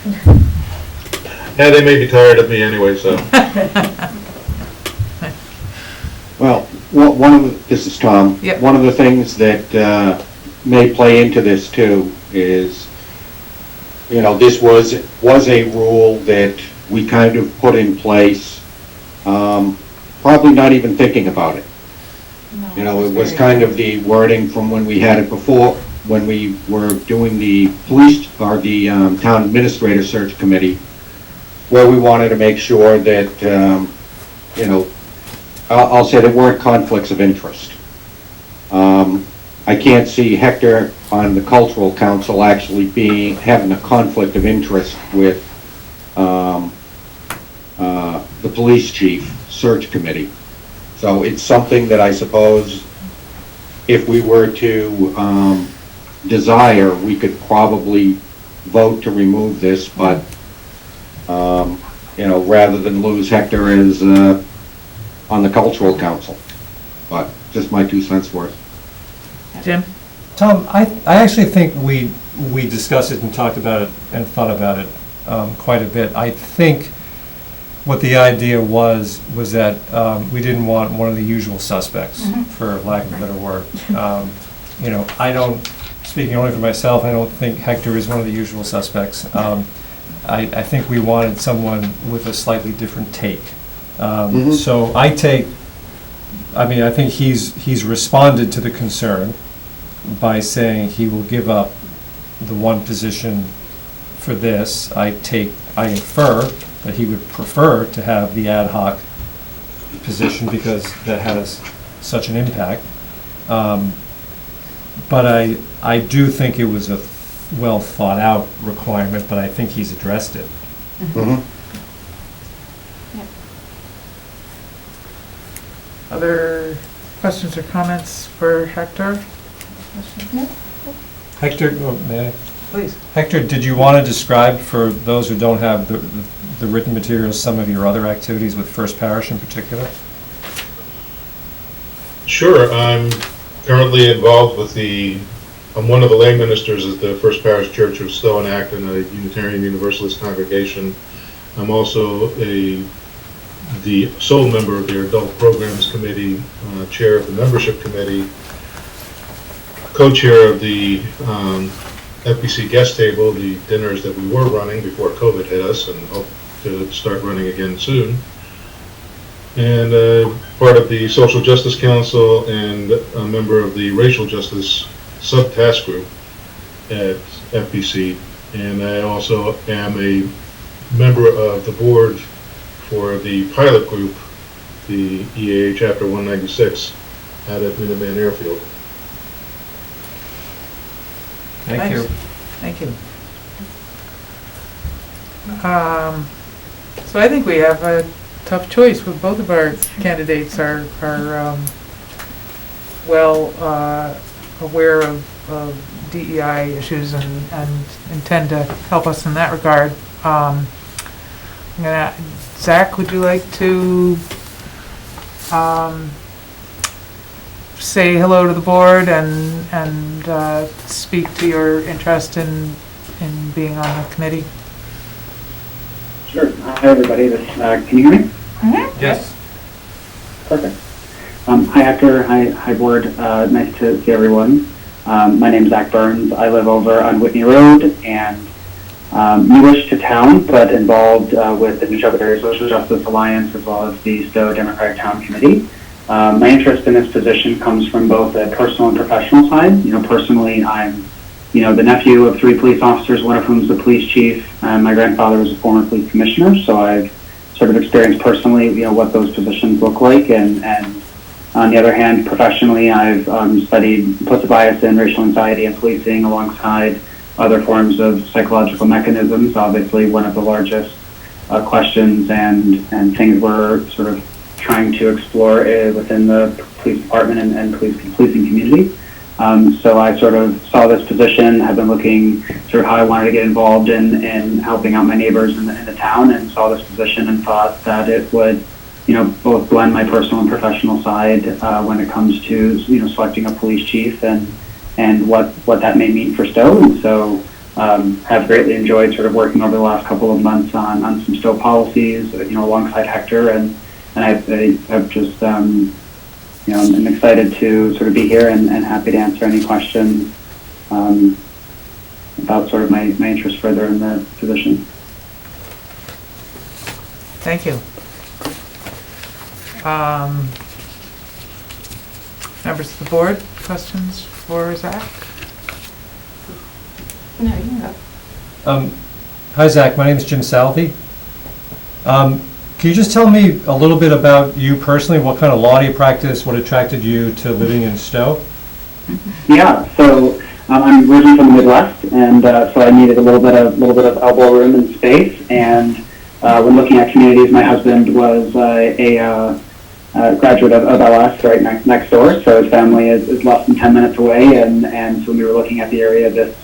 Yeah, they may be tired of me anyway, so. Well, this is Tom. Yep. One of the things that may play into this too is, this was a rule that we kind of put in place, probably not even thinking about it. It was kind of the wording from when we had it before, when we were doing the police, or the town administrator search committee, where we wanted to make sure that, I'll say there weren't conflicts of interest. I can't see Hector on the Cultural Council actually having a conflict of interest with the police chief search committee. So it's something that I suppose if we were to desire, we could probably vote to remove this, but rather than lose Hector as on the Cultural Council. But just my 2 cents worth. Jim? Tom, I actually think we discussed it and talked about it and thought about it quite a bit. I think what the idea was that we didn't want one of the usual suspects, for lack of a better word. I don't, speaking only for myself, I don't think Hector is one of the usual suspects. I think we wanted someone with a slightly different take. So I think he's responded to the concern by saying he will give up the one position for this. I infer that he would prefer to have the ad hoc position because that has such an impact. But I do think it was a well thought out requirement, but I think he's addressed it. Other questions or comments for Hector? Hector, may I? Please. Hector, did you want to describe for those who don't have the written materials some of your other activities with First Parish in particular? Sure. I'm currently involved with the I'm one of the lay ministers at the First Parish Church of Stowe and Acton, a Unitarian Universalist congregation. I'm also the sole member of their Adult Programs Committee, chair of the Membership Committee, co-chair of the FBC Guest Table, the dinners that we were running before COVID hit us, and hope to start running again soon. And part of the Social Justice Council and a member of the Racial Justice Subtask Group at FBC. And I also am a member of the board for the pilot group, the EAA Chapter 196 out at Minuteman Airfield. Thank you. Thank you. So I think we have a tough choice with both of our candidates are well aware of DEI issues and intend to help us in that regard. Zach, would you like to say hello to the board and speak to your interest in being on the committee? Sure. Hi, everybody. Can you hear me? Yes. Perfect. Hi, Hector. Hi, board. Nice to see everyone. My name's Zach Burns. I live over on Whitney Road and newish to town, but involved with the Neshoba Area Social Justice Alliance as well as the Stowe Democratic Town Committee. My interest in this position comes from both a personal and professional side. Personally, I'm the nephew of 3 police officers, one of whom is the police chief, and my grandfather was a former police commissioner, so I've sort of experienced personally, what those positions look like, and on the other hand, professionally, I've studied implicit bias and racial anxiety and policing alongside other forms of psychological mechanisms. Obviously, one of the largest questions and things we're sort of trying to explore within the police department and policing community. So I sort of saw this position, have been looking sort of how I wanted to get involved in helping out my neighbors in the town, and saw this position and thought that it would, both blend my personal and professional side when it comes to, selecting a police chief and what that may mean for Stowe. And so have greatly enjoyed sort of working over the last couple of months on some Stowe policies, alongside Hector, and I've just I'm excited to sort of be here and happy to answer any questions about sort of my interest further in the position. Thank you. Members of the board, questions for Zach? No, you can go. Hi, Zach. My name is Jim Salvi. Can you just tell me a little bit about you personally? What kind of law do you practice? What attracted you to living in Stowe? Yeah, so I'm originally from the Midwest, and so I needed a little bit of elbow room and space. And when looking at communities, my husband was a graduate of LS right next door, so his family is less than 10 minutes away. And so when we were looking at the area, this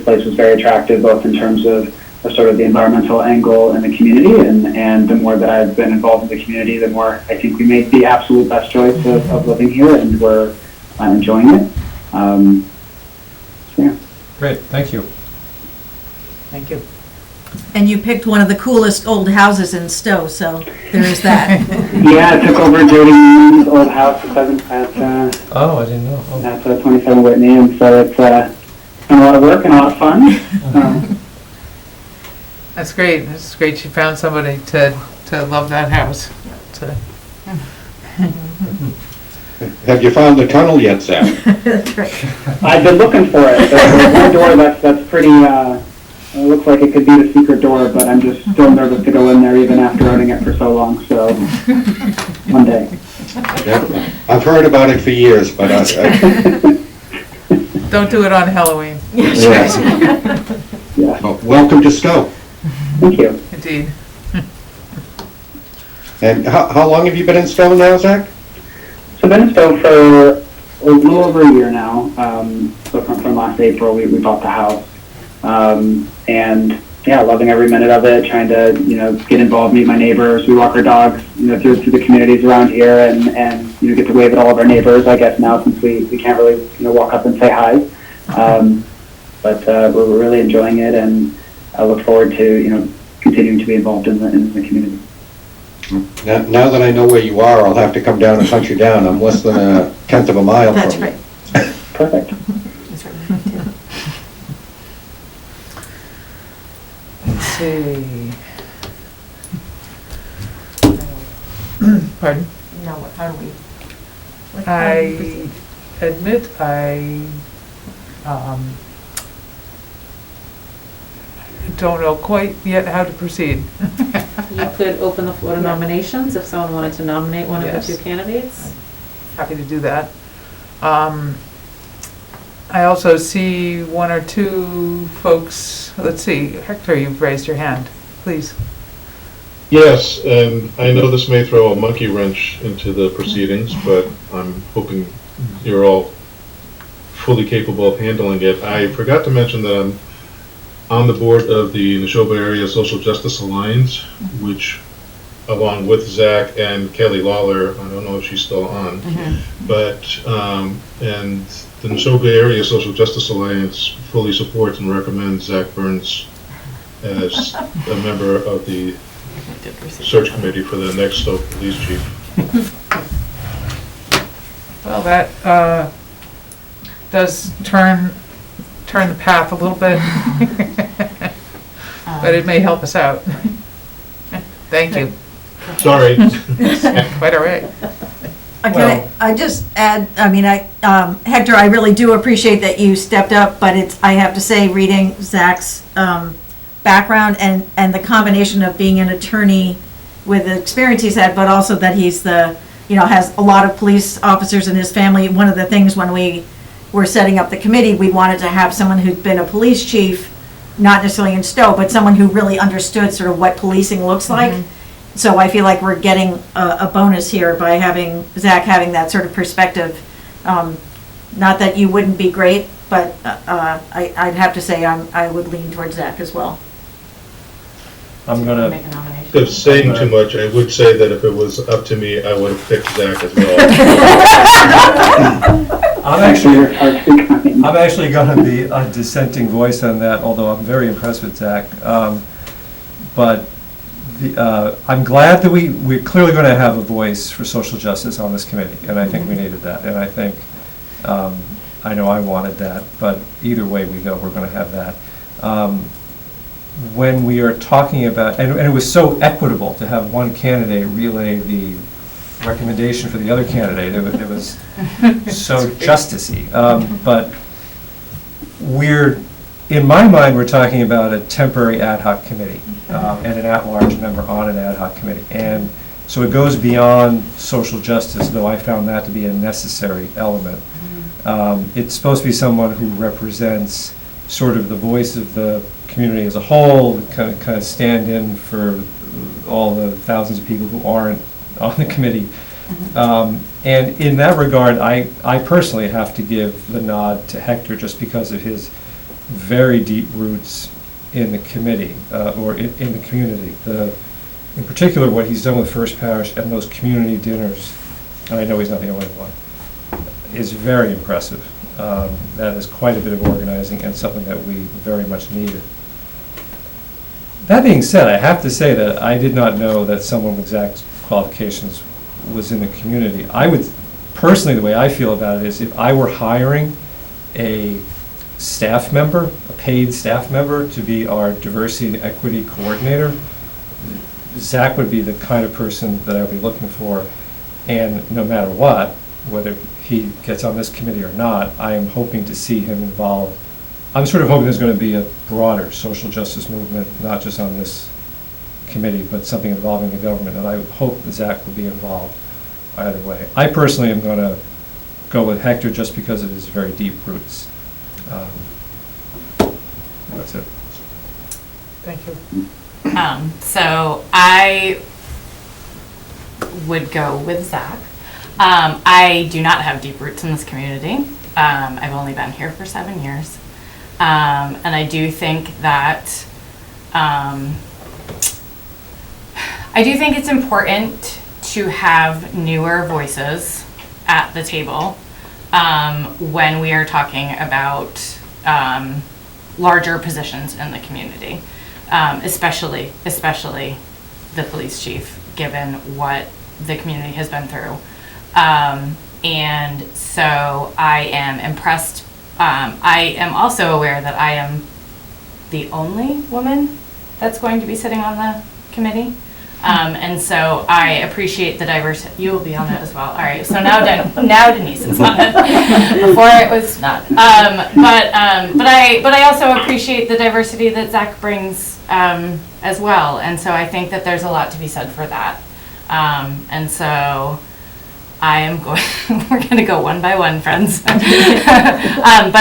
place was very attractive, both in terms of sort of the environmental angle in the community, and the more that I've been involved in the community, the more I think we made the absolute best choice of living here, and we're enjoying it. So yeah. Great, thank you. Thank you. And you picked one of the coolest old houses in Stowe, so there is that. Yeah, I took over Jody Moon's old house at Oh, I didn't know. Oh. That's 27 Whitney, and so it's been a lot of work and a lot of fun. That's great. It's great you found somebody to love that house. Have you found the tunnel yet, Sam? That's right. I've been looking for it. There's one door that's pretty, it looks like it could be the secret door, but I'm just still nervous to go in there even after owning it for so long, so one day. Yeah. I've heard about it for years, but Don't do it on Halloween. Yeah. well, welcome to Stowe. Thank you. Indeed. And how long have you been in Stowe now, Zach? So I've been in Stowe for a little over a year now. So from last April, we bought the house. And yeah, loving every minute of it, trying to, get involved, meet my neighbors. We walk our dogs, through the communities around here and get to wave at all of our neighbors, I guess now, since we can't really, walk up and say hi. But we're really enjoying it, and I look forward to, continuing to be involved in the community. Now that I know where you are, I'll have to come down and hunt you down. I'm less than a tenth of a mile That's from you. right. Perfect. Let's see. Pardon? No, how do we? I admit don't know quite yet how to proceed. You could open the floor to nominations if someone wanted to nominate one of Yes. the two candidates. Happy to do that. I also see one or two folks, let's see, Hector, you've raised your hand, please. Yes, and I know this may throw a monkey wrench into the proceedings, but I'm hoping you're all fully capable of handling it. I forgot to mention that I'm on the board of the Neshoba Area Social Justice Alliance, which, along with Zach and Kelly Lawlor, I don't know if she's still on, but, and the Neshoba Area Social Justice Alliance fully supports and recommends Zach Burns as a member of the search committee for the next Stowe Police Chief. Well, that does turn the path a little bit, but it may help us out. Thank you. Sorry. Quite all right. I just add, Hector, I really do appreciate that you stepped up, but I have to say, reading Zach's background and the combination of being an attorney with the experience he's had, but also that he's has a lot of police officers in his family. One of the things when we were setting up the committee, we wanted to have someone who'd been a police chief, not necessarily in Stowe, but someone who really understood sort of what policing looks like. So I feel like we're getting a bonus here by having Zach having that sort of perspective. Not that you wouldn't be great, but I'd have to say I would lean towards Zach as well. I'm gonna, Make a nomination. Instead of saying too much, I would say that if it was up to me, I would have picked Zach as well. I'm actually gonna be a dissenting voice on that, although I'm very impressed with Zach. But I'm glad that we're clearly gonna have a voice for social justice on this committee, and I think we needed that, and I think, I know I wanted that, but either way we go, we're gonna have that. When we are talking about, and it was so equitable to have one candidate relay the recommendation for the other candidate, it was so justicey. But in my mind, we're talking about a temporary ad hoc committee and an at-large member on an ad hoc committee. And so it goes beyond social justice, though I found that to be a necessary element. It's supposed to be someone who represents sort of the voice of the community as a whole, kind of stand in for all the thousands of people who aren't on the committee. And in that regard, I personally have to give the nod to Hector just because of his very deep roots in the committee, or in the community. In particular, what he's done with First Parish and those community dinners, and I know he's not the only one, is very impressive. That is quite a bit of organizing and something that we very much needed. That being said, I have to say that I did not know that someone with Zach's qualifications was in the community. I would, personally, the way I feel about it is if I were hiring a staff member, a paid staff member, to be our diversity and equity coordinator, Zach would be the kind of person that I would be looking for. And no matter what, whether he gets on this committee or not, I am hoping to see him involved. I'm sort of hoping there's going to be a broader social justice movement, not just on this committee, but something involving the government, and I hope that Zach will be involved either way. I personally am going to go with Hector just because of his very deep roots. That's it. Thank you. So I would go with Zach. I do not have deep roots in this community. I've only been here for 7 years. And I do think that, it's important to have newer voices at the table. when we are talking about larger positions in the community, especially the police chief, given what the community has been through. And so I am impressed. I am also aware that I am the only woman that's going to be sitting on the committee. And so I appreciate the diversity. You will be on it as well. All right. So now Denise is on it. Before it was not. But I also appreciate the diversity that Zach brings as well. And so I think that there's a lot to be said for that. And so I am going. We're going to go one by one, friends. But I'm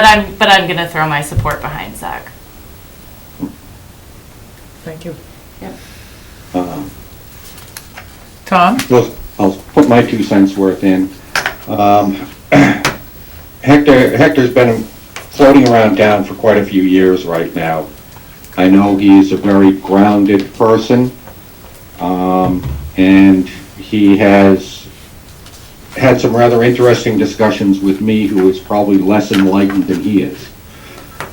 going to throw my support behind Zach. Thank you. Yep. Tom? I'll put my 2 cents worth in. Hector's been floating around town for quite a few years right now. I know he's a very grounded person, and he has had some rather interesting discussions with me, who is probably less enlightened than he is.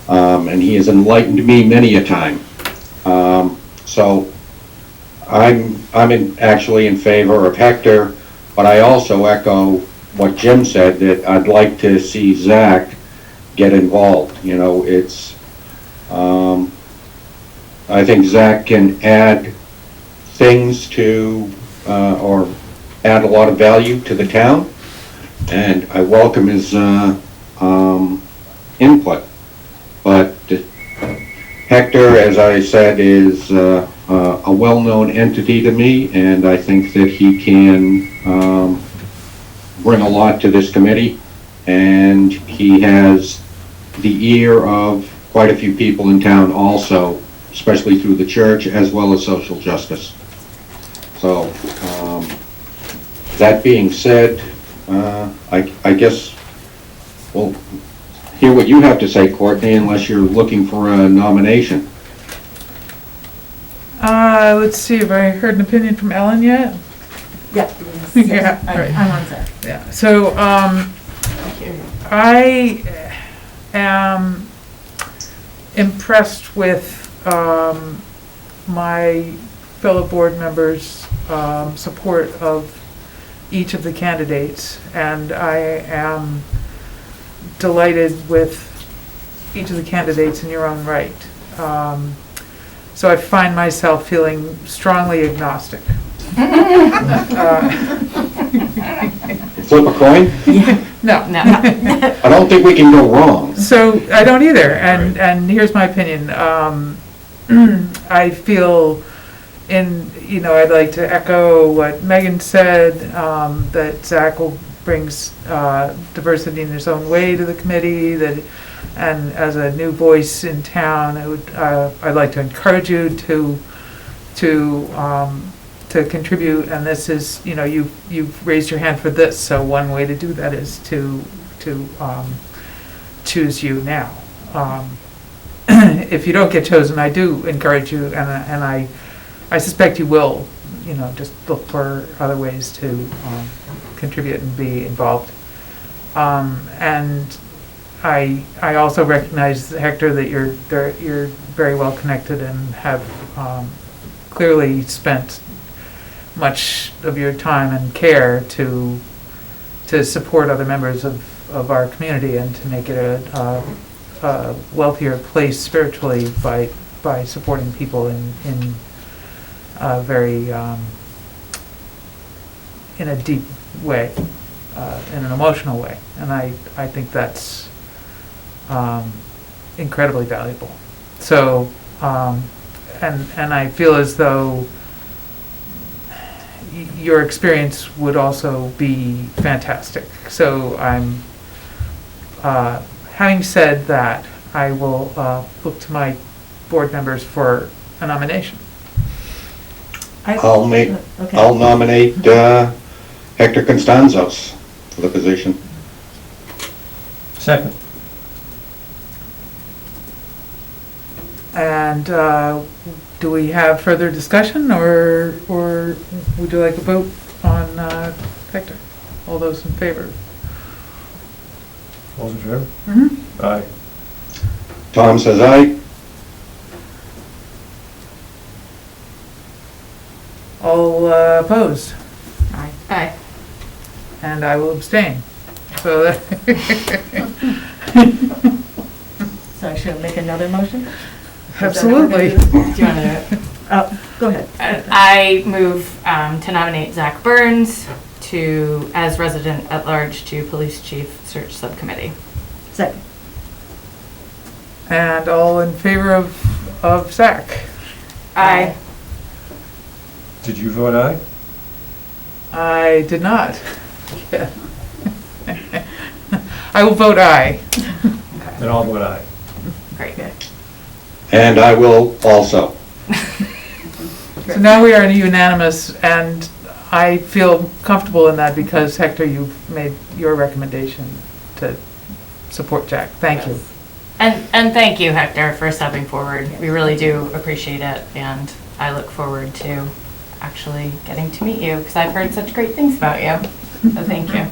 And he has enlightened me many a time. So I'm actually in favor of Hector, but I also echo what Jim said, that I'd like to see Zach get involved. You know, it's, I think Zach can add things to, or add a lot of value to the town, and I welcome his input. But Hector, as I said, is a well-known entity to me, and I think that he can bring a lot to this committee, and he has the ear of quite a few people in town also, especially through the church, as well as social justice. So, that being said, I guess we'll hear what you have to say, Courtney, unless you're looking for a nomination. Let's see, have I heard an opinion from Ellen yet? Yeah. Yeah, right. I'm on set. Yeah, so, I am impressed with, my fellow board members' support of each of the candidates, and I am delighted with each of the candidates in your own right. So I find myself feeling strongly agnostic. Flip a coin? No. No. I don't think we can go wrong. So I don't either, and here's my opinion. I feel I'd like to echo what Megan said, that Zach brings diversity in his own way to the committee, and as a new voice in town, I'd like to encourage you to contribute, and this is, you've raised your hand for this, so one way to do that is to choose you now. If you don't get chosen, I do encourage you, and I suspect you will, just look for other ways to contribute and be involved. And I also recognize, Hector, that you're very well connected and have clearly spent much of your time and care to support other members of our community and to make it a wealthier place spiritually by supporting people in a very in a deep way, in an emotional way, and I think that's incredibly valuable. So, and I feel as though your experience would also be fantastic. So I'm, having said that, I will look to my board members for a nomination. I'll nominate Hector Constanzos for the position. Second. And do we have further discussion, or would you like a vote on Hector? All those in favor? All's in favor? Mhm. Aye. Tom says aye. All opposed? Aye. And I will abstain. So that, So I should make another motion? absolutely. Do you want to do it? Go ahead. I move to nominate Zach Burns as resident at large to Police Chief Search Subcommittee. Second. And all in favor of Zach? Aye. Did you vote aye? I did not. Yeah. I will vote aye. Then I'll vote aye. Great. And I will also. So now we are unanimous, and I feel comfortable in that because, Hector, you've made your recommendation to support Jack. Thank you. And thank you, Hector, for stepping forward. We really do appreciate it, and I look forward to actually getting to meet you, because I've heard such great things about you. So thank you.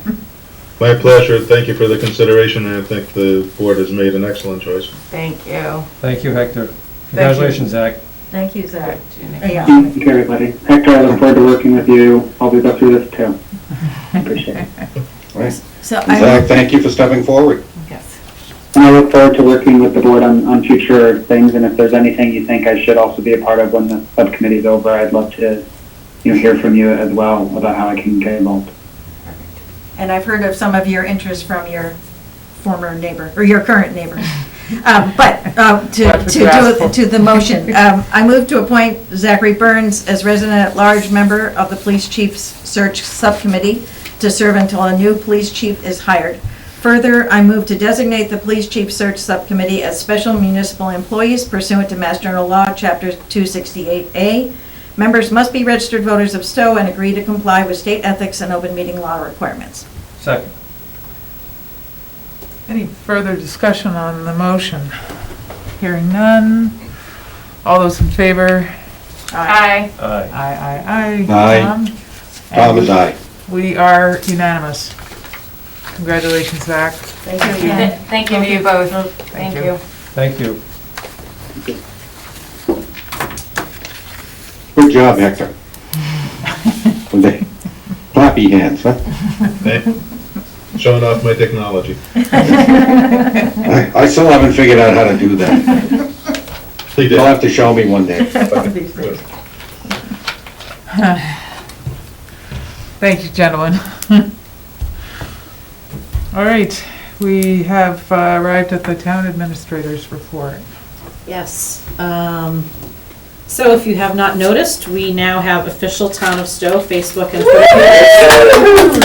My pleasure. Thank you for the consideration, and I think the board has made an excellent choice. Thank you. Thank you, Hector. Congratulations, Zach. Thank you, Zach. Yeah. Thank you, everybody. Hector, I look forward to working with you. I'll be go through this too. Appreciate it. Right. So Zach, thank you for stepping forward. Yes. And I look forward to working with the board on future things, and if there's anything you think I should also be a part of when the subcommittee's over, I'd love to, hear from you as well about how I can get involved. And I've heard of some of your interest from your former neighbor, or your current neighbor. But to the motion, I move to appoint Zachary Burns as resident-at-large member of the Police Chief's Search Subcommittee to serve until a new police chief is hired. Further, I move to designate the Police Chief Search Subcommittee as special municipal employees pursuant to Mass General Law, Chapter 268A. Members must be registered voters of Stowe and agree to comply with state ethics and open meeting law requirements. Second. Any further discussion on the motion? Hearing none. All those in favor? Aye. Aye. Aye. Aye. Tom? Tom is aye. We are unanimous. Congratulations, Zach. Thank you again. Thank you to you both. Thank Thank you. you. Thank you. Good job, Hector. With the clappy hands, huh? Hey, showing off my technology. I still haven't figured out how to do that. He did. You'll have to show me one day. Thank you, gentlemen. All right, we have arrived at the town administrator's report. Yes. So if you have not noticed, we now have official Town of Stowe Facebook and Twitter pages.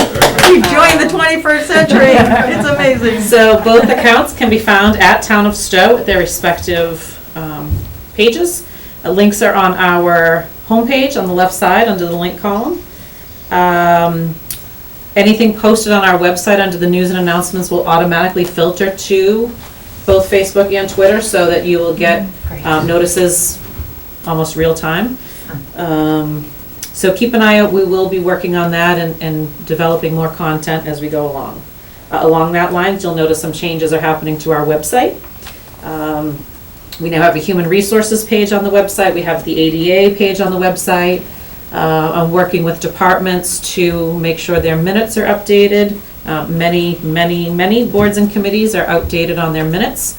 We've joined the 21st century. It's amazing. So both accounts can be found at Town of Stowe at their respective pages. Links are on our homepage on the left side under the link column. Anything posted on our website under the news and announcements will automatically filter to both Facebook and Twitter so that you will get notices almost real time. So keep an eye out. We will be working on that and developing more content as we go along. Along that line, you'll notice some changes are happening to our website. We now have a human resources page on the website. We have the ADA page on the website. I'm working with departments to make sure their minutes are updated. Many boards and committees are outdated on their minutes.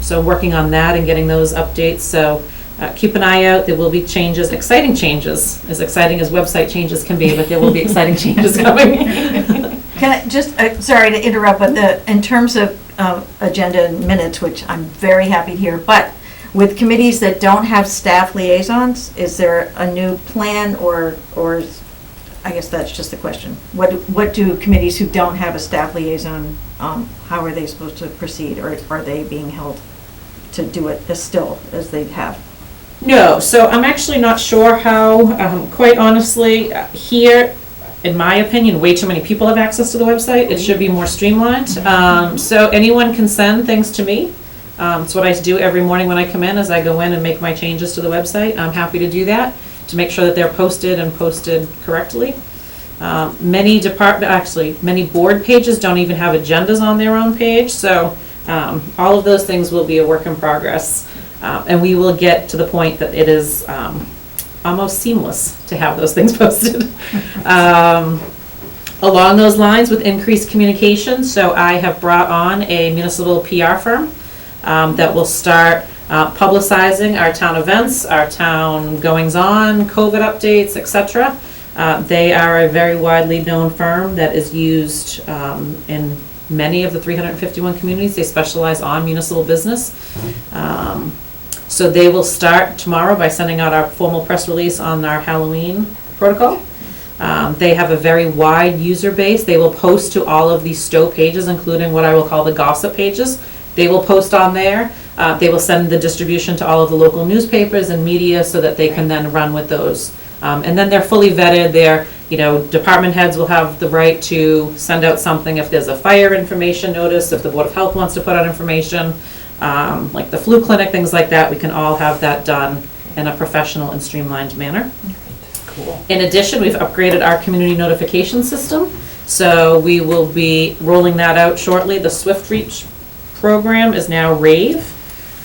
So working on that and getting those updates. So keep an eye out. There will be changes, exciting changes, as exciting as website changes can be, but there will be exciting changes coming. Can I just, sorry to interrupt, but in terms of agenda and minutes, which I'm very happy to hear, but with committees that don't have staff liaisons, is there a new plan or I guess that's just the question. What do committees who don't have a staff liaison, how are they supposed to proceed, or are they being held to do it as they have? No, so I'm actually not sure how, quite honestly, here, in my opinion, way too many people have access to the website. It should be more streamlined. So anyone can send things to me. It's what I do every morning when I come in, as I go in and make my changes to the website. I'm happy to do that, to make sure that they're posted and posted correctly. Many board pages don't even have agendas on their own page, so all of those things will be a work in progress. And we will get to the point that it is almost seamless to have those things posted. Along those lines, with increased communication, so I have brought on a municipal PR firm that will start publicizing our town events, our town goings-on, COVID updates, etc. They are a very widely known firm that is used in many of the 351 communities. They specialize on municipal business. So they will start tomorrow by sending out our formal press release on our Halloween protocol. They have a very wide user base. They will post to all of these Stowe pages, including what I will call the gossip pages. They will post on there. They will send the distribution to all of the local newspapers and media so that they can then run with those. And then they're fully vetted. Department heads will have the right to send out something if there's a fire information notice, if the Board of Health wants to put out information, like the flu clinic, things like that. We can all have that done in a professional and streamlined manner. Cool. In addition, we've upgraded our community notification system, so we will be rolling that out shortly. The Swift Reach program is now RAVE.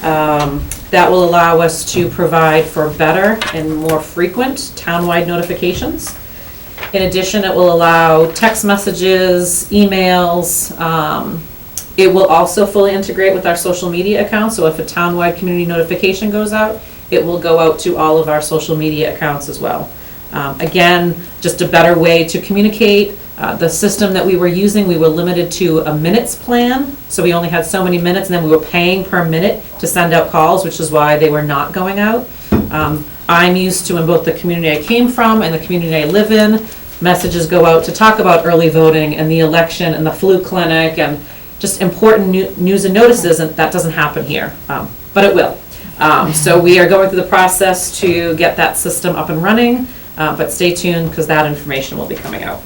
That will allow us to provide for better and more frequent townwide notifications. In addition, it will allow text messages, emails. It will also fully integrate with our social media accounts, so if a townwide community notification goes out, it will go out to all of our social media accounts as well. Again, just a better way to communicate. The system that we were using, we were limited to a minutes plan, so we only had so many minutes, and then we were paying per minute to send out calls, which is why they were not going out. I'm used to, in both the community I came from and the community I live in, messages go out to talk about early voting and the election and the flu clinic and just important news and notices, and that doesn't happen here, but it will. So we are going through the process to get that system up and running, but stay tuned because that information will be coming out.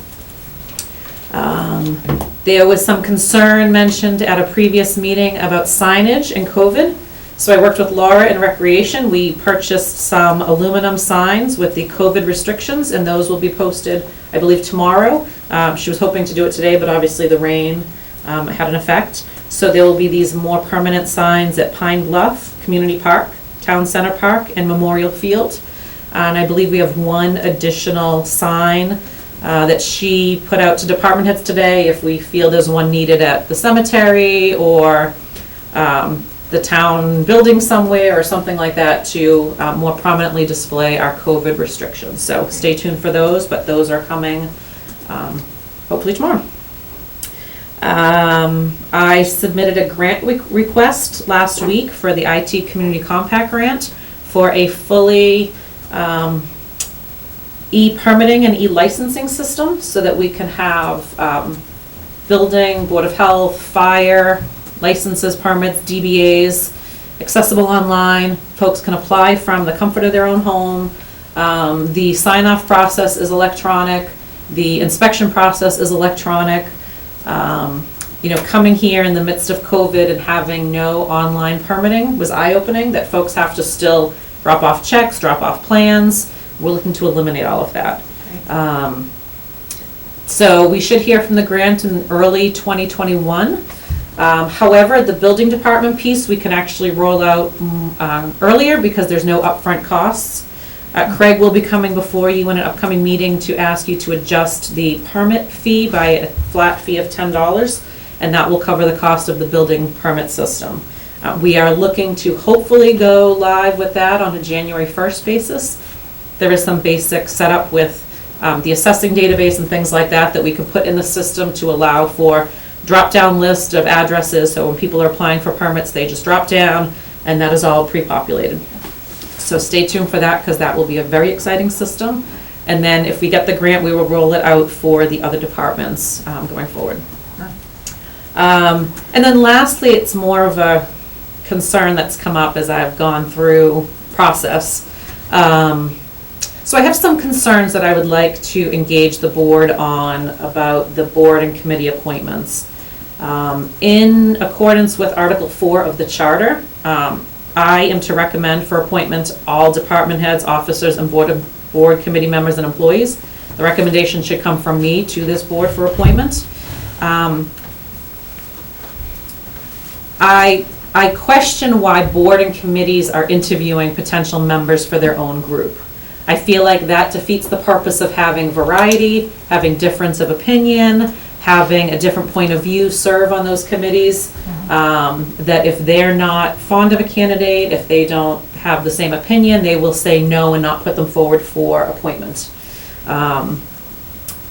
There was some concern mentioned at a previous meeting about signage and COVID. So I worked with Laura in Recreation. We purchased some aluminum signs with the COVID restrictions, and those will be posted, I believe, tomorrow. She was hoping to do it today, but obviously the rain had an effect. So there will be these more permanent signs at Pine Bluff, Community Park, Town Center Park, and Memorial Field. And I believe we have one additional sign that she put out to department heads today if we feel there's one needed at the cemetery or the town building somewhere or something like that to more prominently display our COVID restrictions. So stay tuned for those, but those are coming hopefully tomorrow. I submitted a grant request last week for the IT Community Compact Grant for a fully e-permitting and e-licensing system so that we can have building, Board of Health, fire, licenses, permits, DBAs, accessible online. Folks can apply from the comfort of their own home. The sign-off process is electronic. The inspection process is electronic. Coming here in the midst of COVID and having no online permitting was eye-opening, that folks have to still drop off checks, drop off plans. We're looking to eliminate all of that. So we should hear from the grant in early 2021. However, the building department piece, we can actually roll out earlier because there's no upfront costs. Craig will be coming before you in an upcoming meeting to ask you to adjust the permit fee by a flat fee of $10, and that will cover the cost of the building permit system. We are looking to hopefully go live with that on a January 1st basis. There is some basic setup with the assessing database and things like that we can put in the system to allow for drop-down list of addresses. So when people are applying for permits, they just drop down, and that is all pre-populated. So stay tuned for that because that will be a very exciting system. And then if we get the grant, we will roll it out for the other departments going forward. And then lastly, it's more of a concern that's come up as I've gone through process. So I have some concerns that I would like to engage the board on about the board and committee appointments. In accordance with Article 4 of the Charter, I am to recommend for appointment all department heads, officers, and board committee members and employees. The recommendation should come from me to this board for appointment. I question why board and committees are interviewing potential members for their own group. I feel like that defeats the purpose of having variety, having difference of opinion, having a different point of view serve on those committees. That if they're not fond of a candidate, if they don't have the same opinion, they will say no and not put them forward for appointment.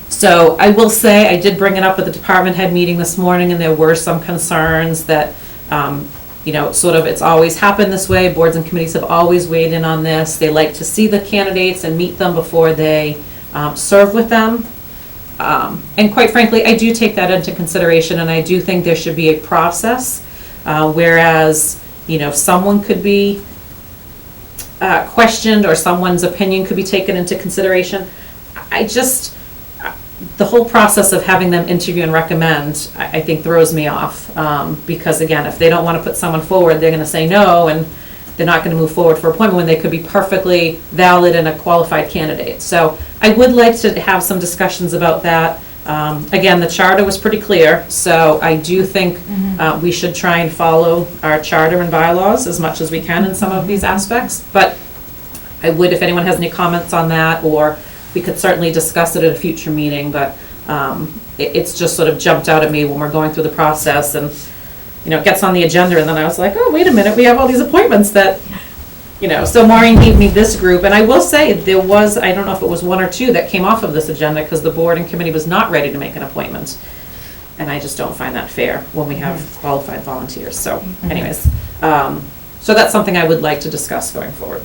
So I will say, I did bring it up at the department head meeting this morning, and there were some concerns that, sort of, it's always happened this way. Boards and committees have always weighed in on this. They like to see the candidates and meet them before they serve with them. And quite frankly, I do take that into consideration, and I do think there should be a process, whereas, someone could be questioned or someone's opinion could be taken into consideration. The whole process of having them interview and recommend, I think throws me off. Because again, if they don't want to put someone forward, they're going to say no, and they're not going to move forward for appointment when they could be perfectly valid and a qualified candidate. So I would like to have some discussions about that. Again, the charter was pretty clear, so I do think we should try and follow our charter and bylaws as much as we can in some of these aspects. But I would, if anyone has any comments on that, or we could certainly discuss it at a future meeting, but it's just sort of jumped out at me when we're going through the process, and it gets on the agenda, and then I was like, oh, wait a minute, we have all these appointments that, so Maureen gave me this group, and I will say, there was, I don't know if it was one or two that came off of this agenda, because the board and committee was not ready to make an appointment, and I just don't find that fair when we have qualified volunteers. So anyways, so that's something I would like to discuss going forward.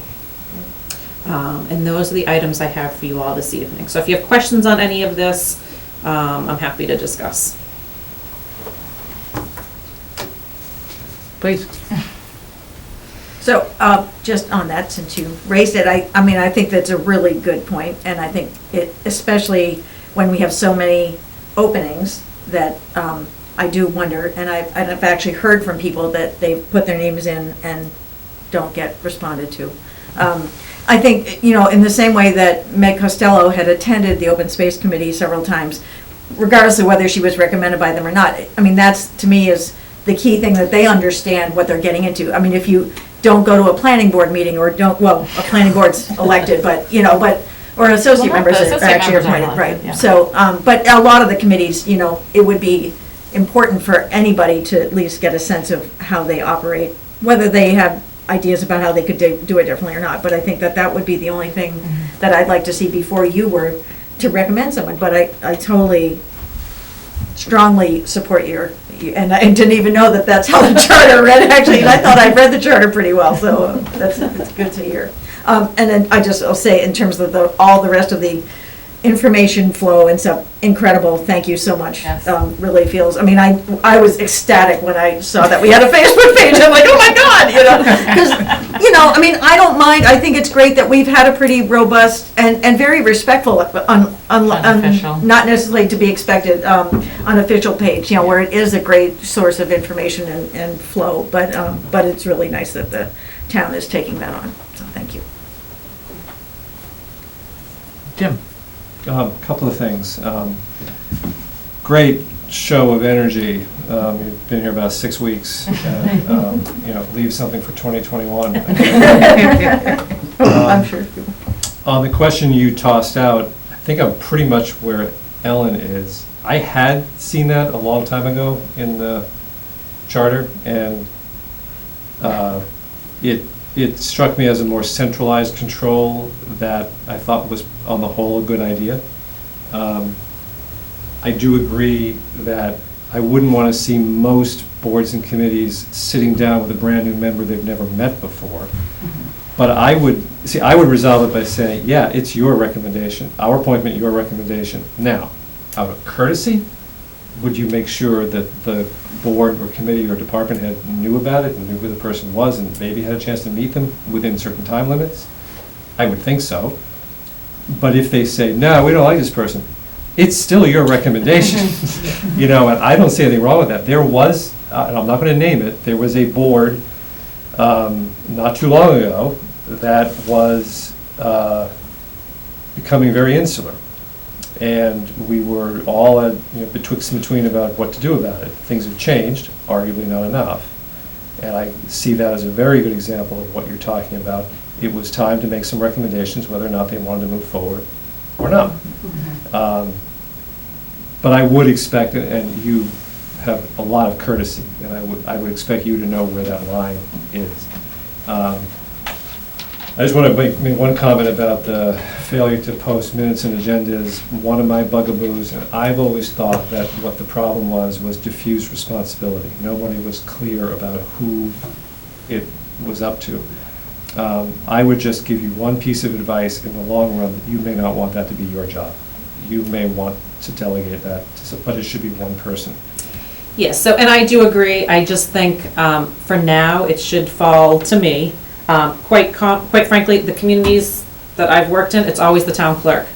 And those are the items I have for you all this evening. So if you have questions on any of this, I'm happy to discuss. Please. So, just on that, since you raised it, I think that's a really good point, and I think it, especially when we have so many openings, that I do wonder, and I've actually heard from people that they've put their names in and don't get responded to. I think, in the same way that Meg Costello had attended the Open Space Committee several times, regardless of whether she was recommended by them or not, that's, to me, is the key thing, that they understand what they're getting into. If you don't go to a planning board meeting, or a planning board's elected, but, or associate members are actually appointed, right? Yeah. So, but a lot of the committees, it would be important for anybody to at least get a sense of how they operate, whether they have ideas about how they could do it differently or not. But I think that would be the only thing that I'd like to see before you were to recommend someone. But I totally strongly support and I didn't even know that that's how the charter read, actually, and I thought I'd read the charter pretty well, so that's good to hear. And then I'll say, in terms of all the rest of the information flow and stuff, incredible, thank you so much. Yes. Really feels, I was ecstatic when I saw that we had a Facebook page. I'm like, oh my God, because, I don't mind. I think it's great that we've had a pretty robust and very respectful, Unofficial. not necessarily to be expected, unofficial page, where it is a great source of information and flow, but it's really nice that the town is taking that on, so thank you. Jim? Couple of things. Great show of energy. You've been here about 6 weeks, and, leave something for 2021. I'm sure. On the question you tossed out, I think I'm pretty much where Ellen is. I had seen that a long time ago in the charter, and it struck me as a more centralized control that I thought was, on the whole, a good idea. I do agree that I wouldn't want to see most boards and committees sitting down with a brand new member they've never met before. But I would resolve it by saying, yeah, it's your recommendation, our appointment, your recommendation. Now, out of courtesy, would you make sure that the board or committee or department head knew about it and knew who the person was and maybe had a chance to meet them within certain time limits? I would think so. But if they say, no, we don't like this person, it's still your recommendation. And I don't see anything wrong with that. There was, and I'm not going to name it, there was a board not too long ago that was becoming very insular. And we were all at, betwixt and between about what to do about it. Things have changed, arguably not enough. And I see that as a very good example of what you're talking about. It was time to make some recommendations, whether or not they wanted to move forward or not. But I would expect, and you have a lot of courtesy, and I would expect you to know where that line is. I just want to make one comment about the failure to post minutes and agendas. One of my bugaboos, and I've always thought that what the problem was diffuse responsibility. Nobody was clear about who it was up to. I would just give you one piece of advice. In the long run, you may not want that to be your job. You may want to delegate that, but it should be one person. Yes, so, and I do agree. I just think for now, it should fall to me. Quite frankly, the communities that I've worked in, it's always the town clerk.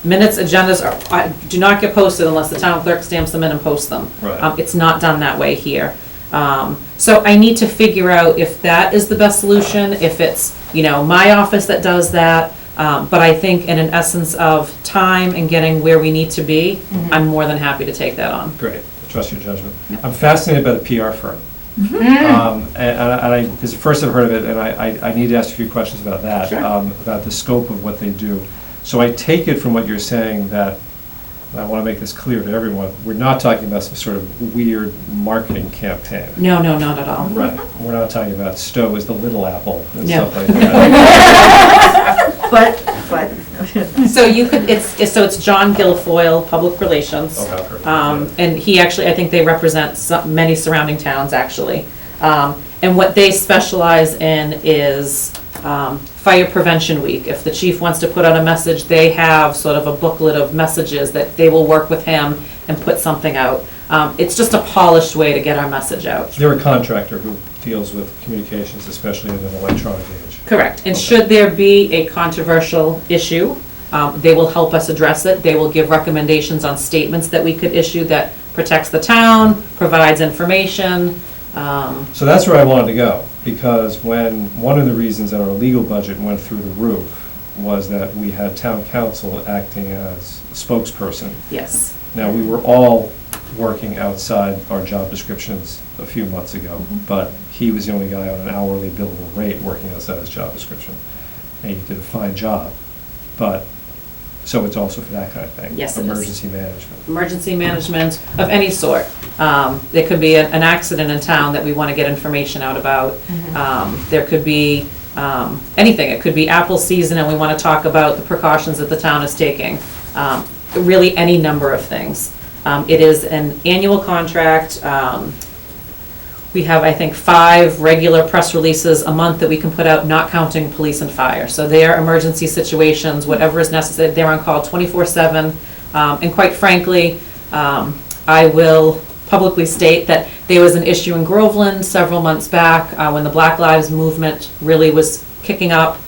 Minutes, agendas do not get posted unless the town clerk stamps them in and posts them. Right. It's not done that way here. So I need to figure out if that is the best solution, if it's, my office that does that. But I think in an essence of time and getting where we need to be, I'm more than happy to take that on. Great. I trust your judgment. I'm fascinated by the PR firm. This is the first I've heard of it, and I need to ask a few questions about that, about the scope of what they do. So I take it from what you're saying that, and I want to make this clear to everyone, we're not talking about some sort of weird marketing campaign. No, not at all. Right. We're not talking about Stowe as the little apple and No. stuff like that. But, So it's John Guilfoyle, Public Relations. Oh, perfect. And he actually, I think they represent many surrounding towns, actually. And what they specialize in is Fire Prevention Week. If the chief wants to put out a message, they have sort of a booklet of messages that they will work with him and put something out. It's just a polished way to get our message out. They're a contractor who deals with communications, especially in an electronic age. Correct. And should there be a controversial issue, they will help us address it. They will give recommendations on statements that we could issue that protects the town, provides information. So that's where I wanted to go, because when one of the reasons that our legal budget went through the roof was that we had town council acting as a spokesperson. Yes. Now, we were all working outside our job descriptions a few months ago, but he was the only guy on an hourly billable rate working outside his job description. And he did a fine job, but, so it's also for that kind of thing. Yes, it is. Emergency management. Emergency management of any sort. There could be an accident in town that we want to get information out about. There could be anything. It could be apple season and we want to talk about the precautions that the town is taking. Really any number of things. It is an annual contract. We have, I think, 5 regular press releases a month that we can put out, not counting police and fire. So they are emergency situations, whatever is necessary. They're on call 24/7. And quite frankly, I will publicly state that there was an issue in Groveland several months back when the Black Lives Movement really was kicking up.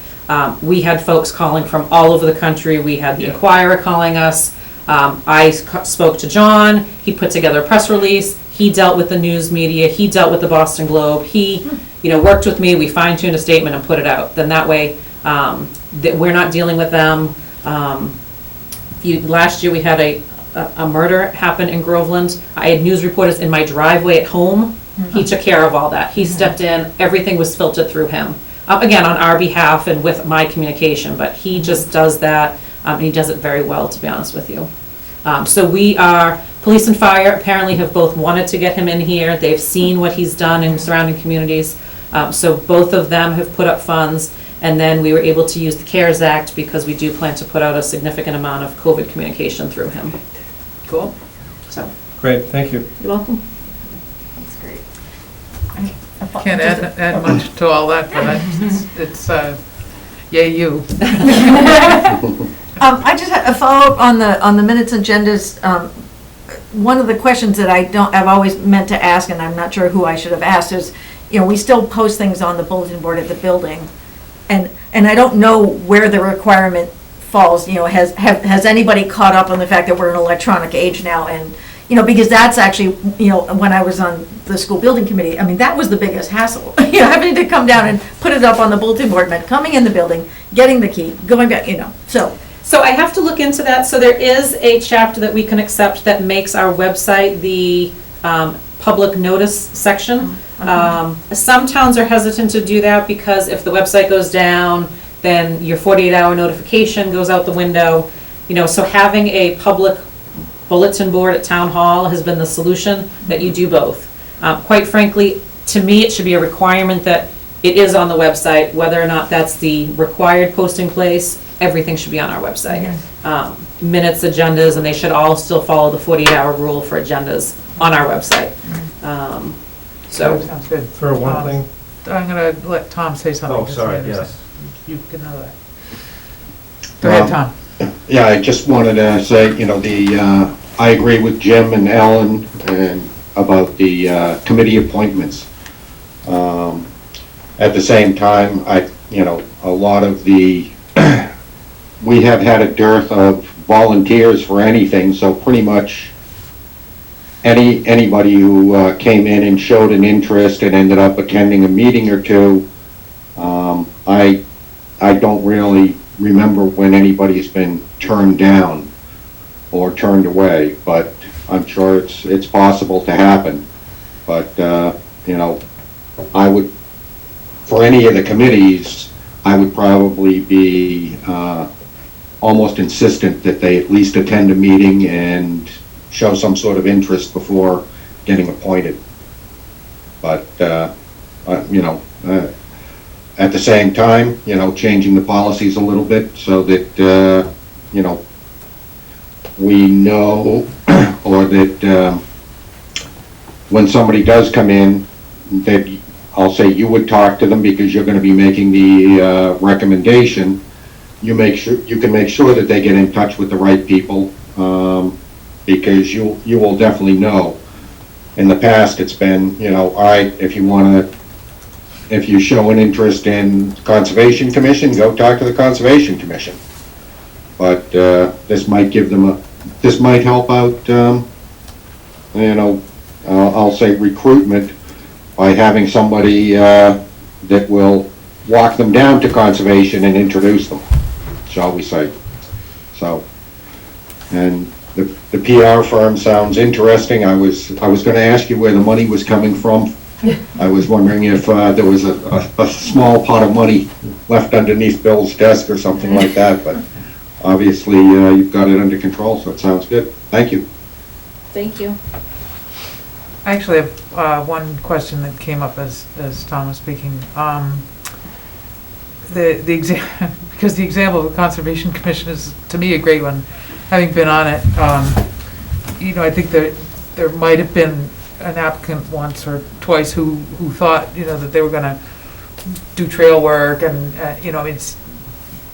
We had folks calling from all over the country. We had the Inquirer calling us. I spoke to John. He put together a press release. He dealt with the news media. He dealt with the Boston Globe. He, worked with me. We fine-tuned a statement and put it out. Then that way, that we're not dealing with them. Last year we had a murder happen in Groveland. I had news reporters in my driveway at home. He took care of all that. He stepped in. Everything was filtered through him. Again, on our behalf and with my communication, but he just does that. And he does it very well, to be honest with you. So we are, police and fire apparently have both wanted to get him in here. They've seen what he's done in surrounding communities. So both of them have put up funds. And then we were able to use the CARES Act because we do plan to put out a significant amount of COVID communication through him. cool. So, Great, thank you. you're welcome. That's great. Can't add much to all that, but it's yay you. I just had a follow-up on the minutes agendas. One of the questions that I've always meant to ask, and I'm not sure who I should have asked, is, we still post things on the bulletin board at the building. And I don't know where the requirement falls, has anybody caught up on the fact that we're in an electronic age now? And, because that's actually, when I was on the school building committee, that was the biggest hassle. Having to come down and put it up on the bulletin board meant coming in the building, getting the key, going back, So So I have to look into that. So there is a chapter that we can accept that makes our website the public notice section. Some towns are hesitant to do that because if the website goes down, then your 48-hour notification goes out the window. You know, so having a public bulletin board at Town Hall has been the solution, that you do both. Quite frankly, to me, it should be a requirement that it is on the website, whether or not that's the required posting place, everything should be on our website. Minutes, agendas, and they should all still follow the 48-hour rule for agendas on our website. So, Sounds good. For one thing, I'm gonna let Tom say something. oh, sorry, yes. You can know that. Go ahead, Tom. Yeah, I just wanted to say, you know, I agree with Jim and Ellen and about the committee appointments. At the same time, you know, a lot of we have had a dearth of volunteers for anything, so pretty much anybody who came in and showed an interest and ended up attending a meeting or two, I don't really remember when anybody's been turned down or turned away, but I'm sure it's possible to happen. But, you know, for any of the committees, I would probably be almost insistent that they at least attend a meeting and show some sort of interest before getting appointed. But, you know, at the same time, you know, changing the policies a little bit so that, you know, we know or that when somebody does come in, that I'll say you would talk to them because you're going to be making the recommendation. You can make sure that they get in touch with the right people, because you will definitely know. In the past, it's been, you know, all right, if you show an interest in Conservation Commission, go talk to the Conservation Commission. But this might help out, you know, I'll say recruitment by having somebody that will walk them down to Conservation and introduce them, shall we say. So, and the PR firm sounds interesting. I was going to ask you where the money was coming from. I was wondering if there was a small pot of money left underneath Bill's desk or something like that, but obviously you've got it under control, so it sounds good. Thank you. thank you. I actually have one question that came up as Tom was speaking. Because the example of the Conservation Commission is, to me, a great one, having been on it. You know, I think that there might have been an applicant once or twice who thought, you know, that they were going to do trail work, and you know, I mean,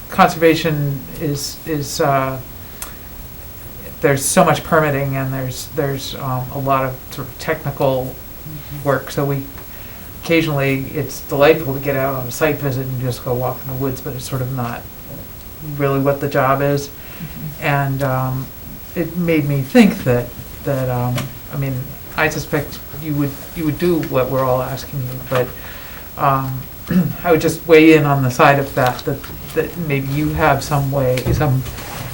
conservation is there's so much permitting, and there's a lot of sort of technical work. So occasionally it's delightful to get out on a site visit and just go walk in the woods, but it's sort of not really what the job is. And it made me think that I mean, I suspect you would do what we're all asking you, but I would just weigh in on the side of that maybe you have some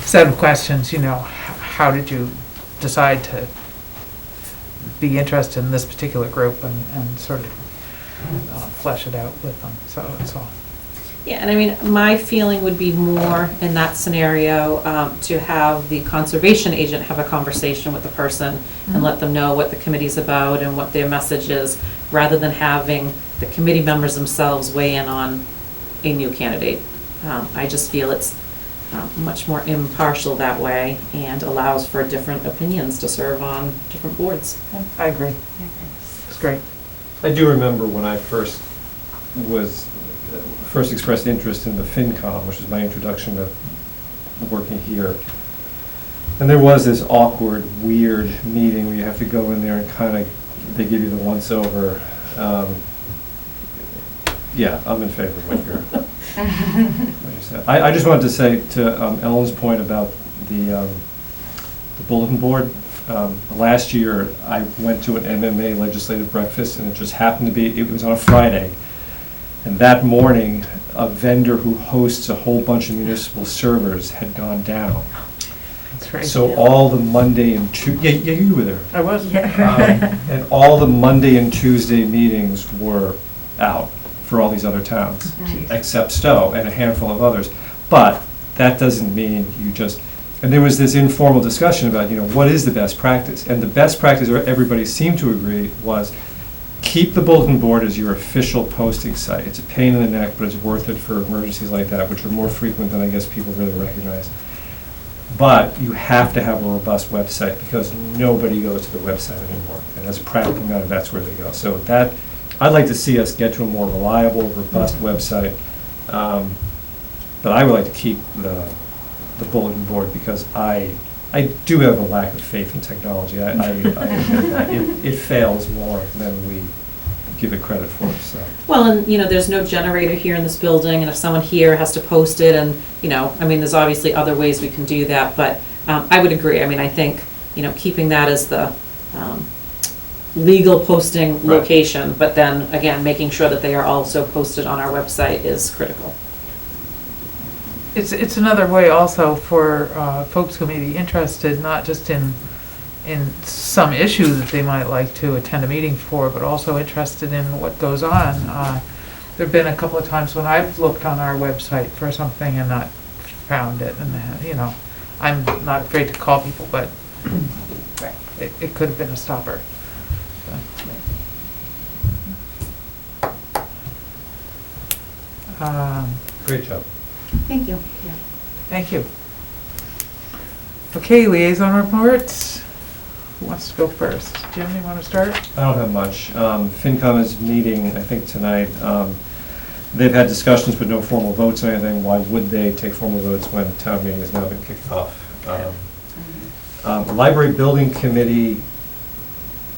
set of questions. You know, how did you decide to be interested in this particular group and sort of flesh it out with them? So that's all. Yeah, and I mean, my feeling would be more in that scenario to have the conservation agent have a conversation with the person and let them know what the committee's about and what their message is, rather than having the committee members themselves weigh in on a new candidate. I just feel it's much more impartial that way and allows for different opinions to serve on different boards. I agree. It's great. I do remember when I first expressed interest in the FinCom, which is my introduction to working here. And there was this awkward, weird meeting where you have to go in there and kind of, they give you the once-over. Yeah, I'm in favor of what you said. I just wanted to say to Ellen's point about the bulletin board. Last year, I went to an MMA legislative breakfast, and it just happened to be, it was on a Friday. And that morning, a vendor who hosts a whole bunch of municipal servers had gone down. That's right. So all the Monday and yeah, you were there. I was. And all the Monday and Tuesday meetings were out for all these other towns, except Stowe and a handful of others. But that doesn't mean you just, and there was this informal discussion about, what is the best practice? And the best practice, everybody seemed to agree, was keep the bulletin board as your official posting site. It's a pain in the neck, but it's worth it for emergencies like that, which are more frequent than I guess people really recognize. But you have to have a robust website because nobody goes to the website anymore. And as a practical matter, that's where they go. So that, I'd like to see us get to a more reliable, robust website. But I would like to keep the bulletin board because I do have a lack of faith in technology. I admit that. It fails more than we give it credit for, so. Well, and, there's no generator here in this building, and if someone here has to post it, and, there's obviously other ways we can do that, but I would agree. I think, keeping that as the legal posting Right. location, but then, again, making sure that they are also posted on our website is critical. It's another way also for folks who may be interested, not just in some issue that they might like to attend a meeting for, but also interested in what goes on. There've been a couple of times when I've looked on our website for something and not found it, and I'm not afraid to call people, but it could have been a stopper. Great job. Thank you. Thank you. Okay, liaison reports. Who wants to go first? Jim, you want to start? I don't have much. FinCom is meeting, I think, tonight. They've had discussions but no formal votes or anything. Why would they take formal votes when the town meeting has now been kicked off? Library Building Committee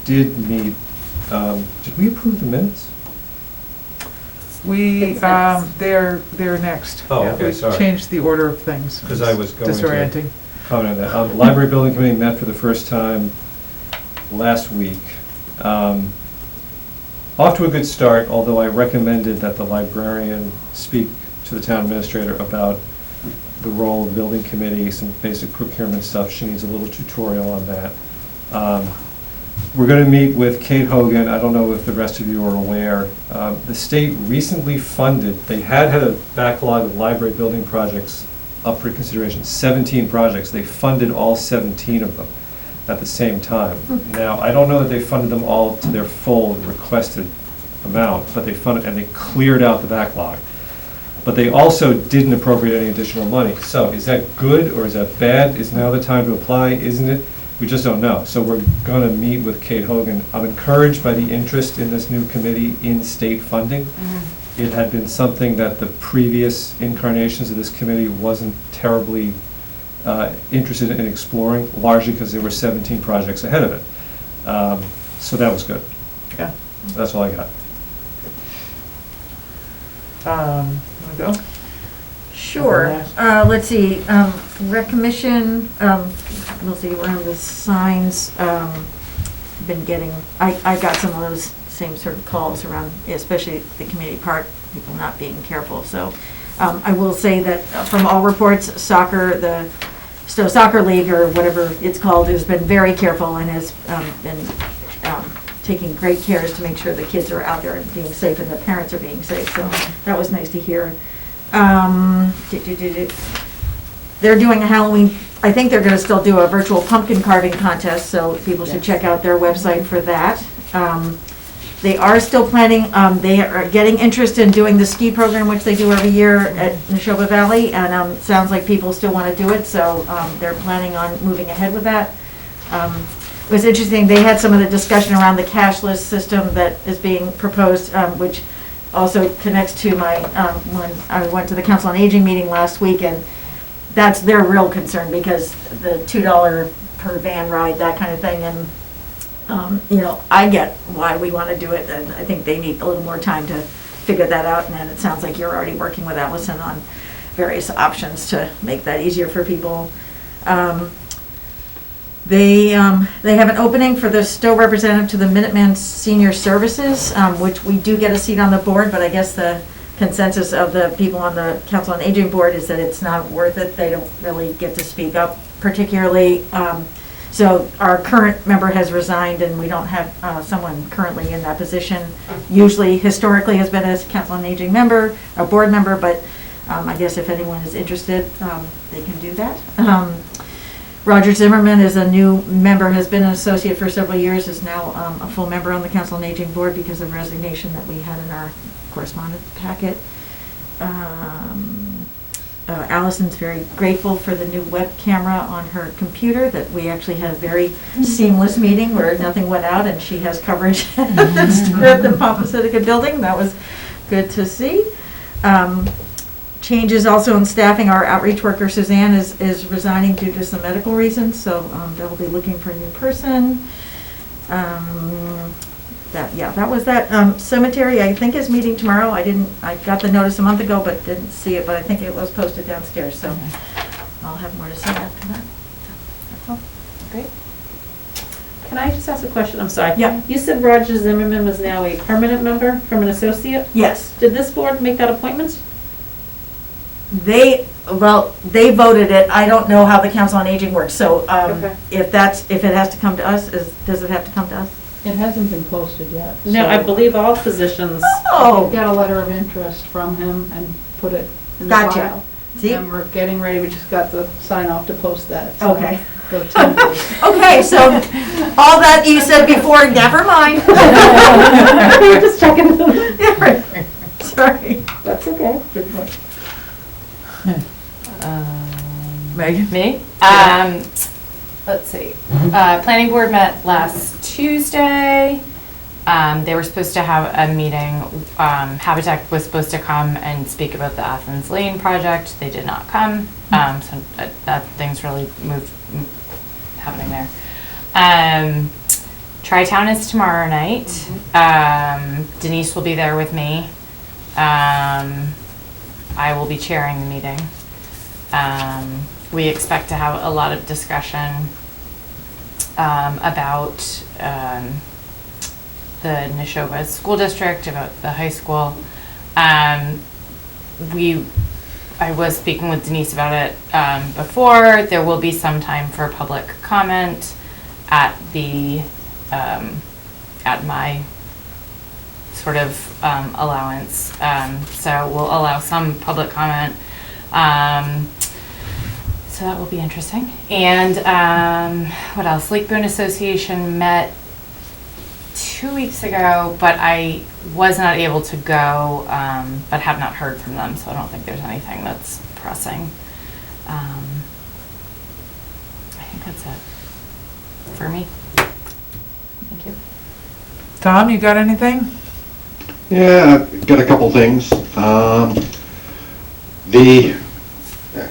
did meet. Did we approve the minutes? We, they're next. Oh, Yeah, okay, we sorry. Changed the order of things. Because I was going to Disorienting. comment on that. The Library Building Committee met for the first time last week. Off to a good start, although I recommended that the librarian speak to the town administrator about the role of the building committee, some basic procurement stuff. She needs a little tutorial on that. We're going to meet with Kate Hogan. I don't know if the rest of you are aware. The state recently funded, they had a backlog of library building projects up for consideration, 17 projects. They funded all 17 of them at the same time. Now, I don't know that they funded them all to their full requested amount, but they funded, and they cleared out the backlog. But they also didn't appropriate any additional money. So is that good or is that bad? Is now the time to apply, isn't it? We just don't know. So we're going to meet with Kate Hogan. I'm encouraged by the interest in this new committee in state funding. It had been something that the previous incarnations of this committee wasn't terribly interested in exploring, largely because there were 17 projects ahead of it. So that was good. Yeah. That's all I got. Want to go? Sure. Let's see, rec commission, we'll see, around the signs, been getting, I got some of those same sort of calls around, especially the community park, people not being careful, so. I will say that from all reports, soccer, the Stowe Soccer League, or whatever it's called, has been very careful and has been taking great cares to make sure the kids are out there and being safe and the parents are being safe, so that was nice to hear. They're doing a Halloween, I think they're gonna still do a virtual pumpkin carving contest, so people should check out their website for that. They are still planning, they are getting interest in doing the ski program, which they do every year at Neshoba Valley, and sounds like people still wanna do it, so they're planning on moving ahead with that. It was interesting, they had some of the discussion around the cashless system that is being proposed, which also connects to my, when I went to the Council on Aging meeting last week, and that's their real concern, because the $2 per van ride, that kind of thing, and, I get why we want to do it, and I think they need a little more time to figure that out, and then it sounds like you're already working with Allison on various options to make that easier for people. They have an opening for the Stowe representative to the Minuteman Senior Services, which we do get a seat on the board, but I guess the consensus of the people on the Council on Aging Board is that it's not worth it. They don't really get to speak up particularly. So our current member has resigned and we don't have someone currently in that position. Usually, historically has been a Council on Aging member, a board member, but I guess if anyone is interested, they can do that. Roger Zimmerman is a new member, has been an associate for several years, is now a full member on the Council on Aging Board because of resignation that we had in our correspondence packet. Allison's very grateful for the new web camera on her computer, that we actually had a very seamless meeting where nothing went out and she has coverage at the Pompacitica building. That was good to see. Changes also in staffing. Our outreach worker Suzanne is resigning due to some medical reasons, so they'll be looking for a new person. That was that. Cemetery, I think, is meeting tomorrow. I got the notice a month ago, but didn't see it, but I think it was posted downstairs, so I'll have more to say after that. That's all. Great. Can I just ask a question? I'm sorry. Yeah. You said Roger Zimmerman was now a permanent member from an associate? Yes. Did this board make that appointment? They voted it. I don't know how the Council on Aging works, so Okay. if it has to come to us, does it have to come to us? It hasn't been posted yet. No, so I believe all positions. Oh, Got a letter of interest from him and put it in the Gotcha. file. see? And we're getting ready, we just got the sign off to post that. so Okay. the 10th is- Okay, so all that you said before, never mind. We're just checking. Sorry. That's okay. Megan? Me? Let's see. Planning board met last Tuesday. They were supposed to have a meeting. Habitat was supposed to come and speak about the Athens Lane project. They did not come. So that thing's really happening there. Tri-Town is tomorrow night. Denise will be there with me. I will be chairing the meeting. We expect to have a lot of discussion about the Neshoba School District, about the high school. I was speaking with Denise about it before. There will be some time for public comment at at my sort of allowance. So we'll allow some public comment. So that will be interesting. And what else? Lake Boone Association met 2 weeks ago, but I was not able to go, but have not heard from them, so I don't think there's anything that's pressing. I think that's it for me. Thank you. Tom, you got anything? Yeah, I've got a couple things.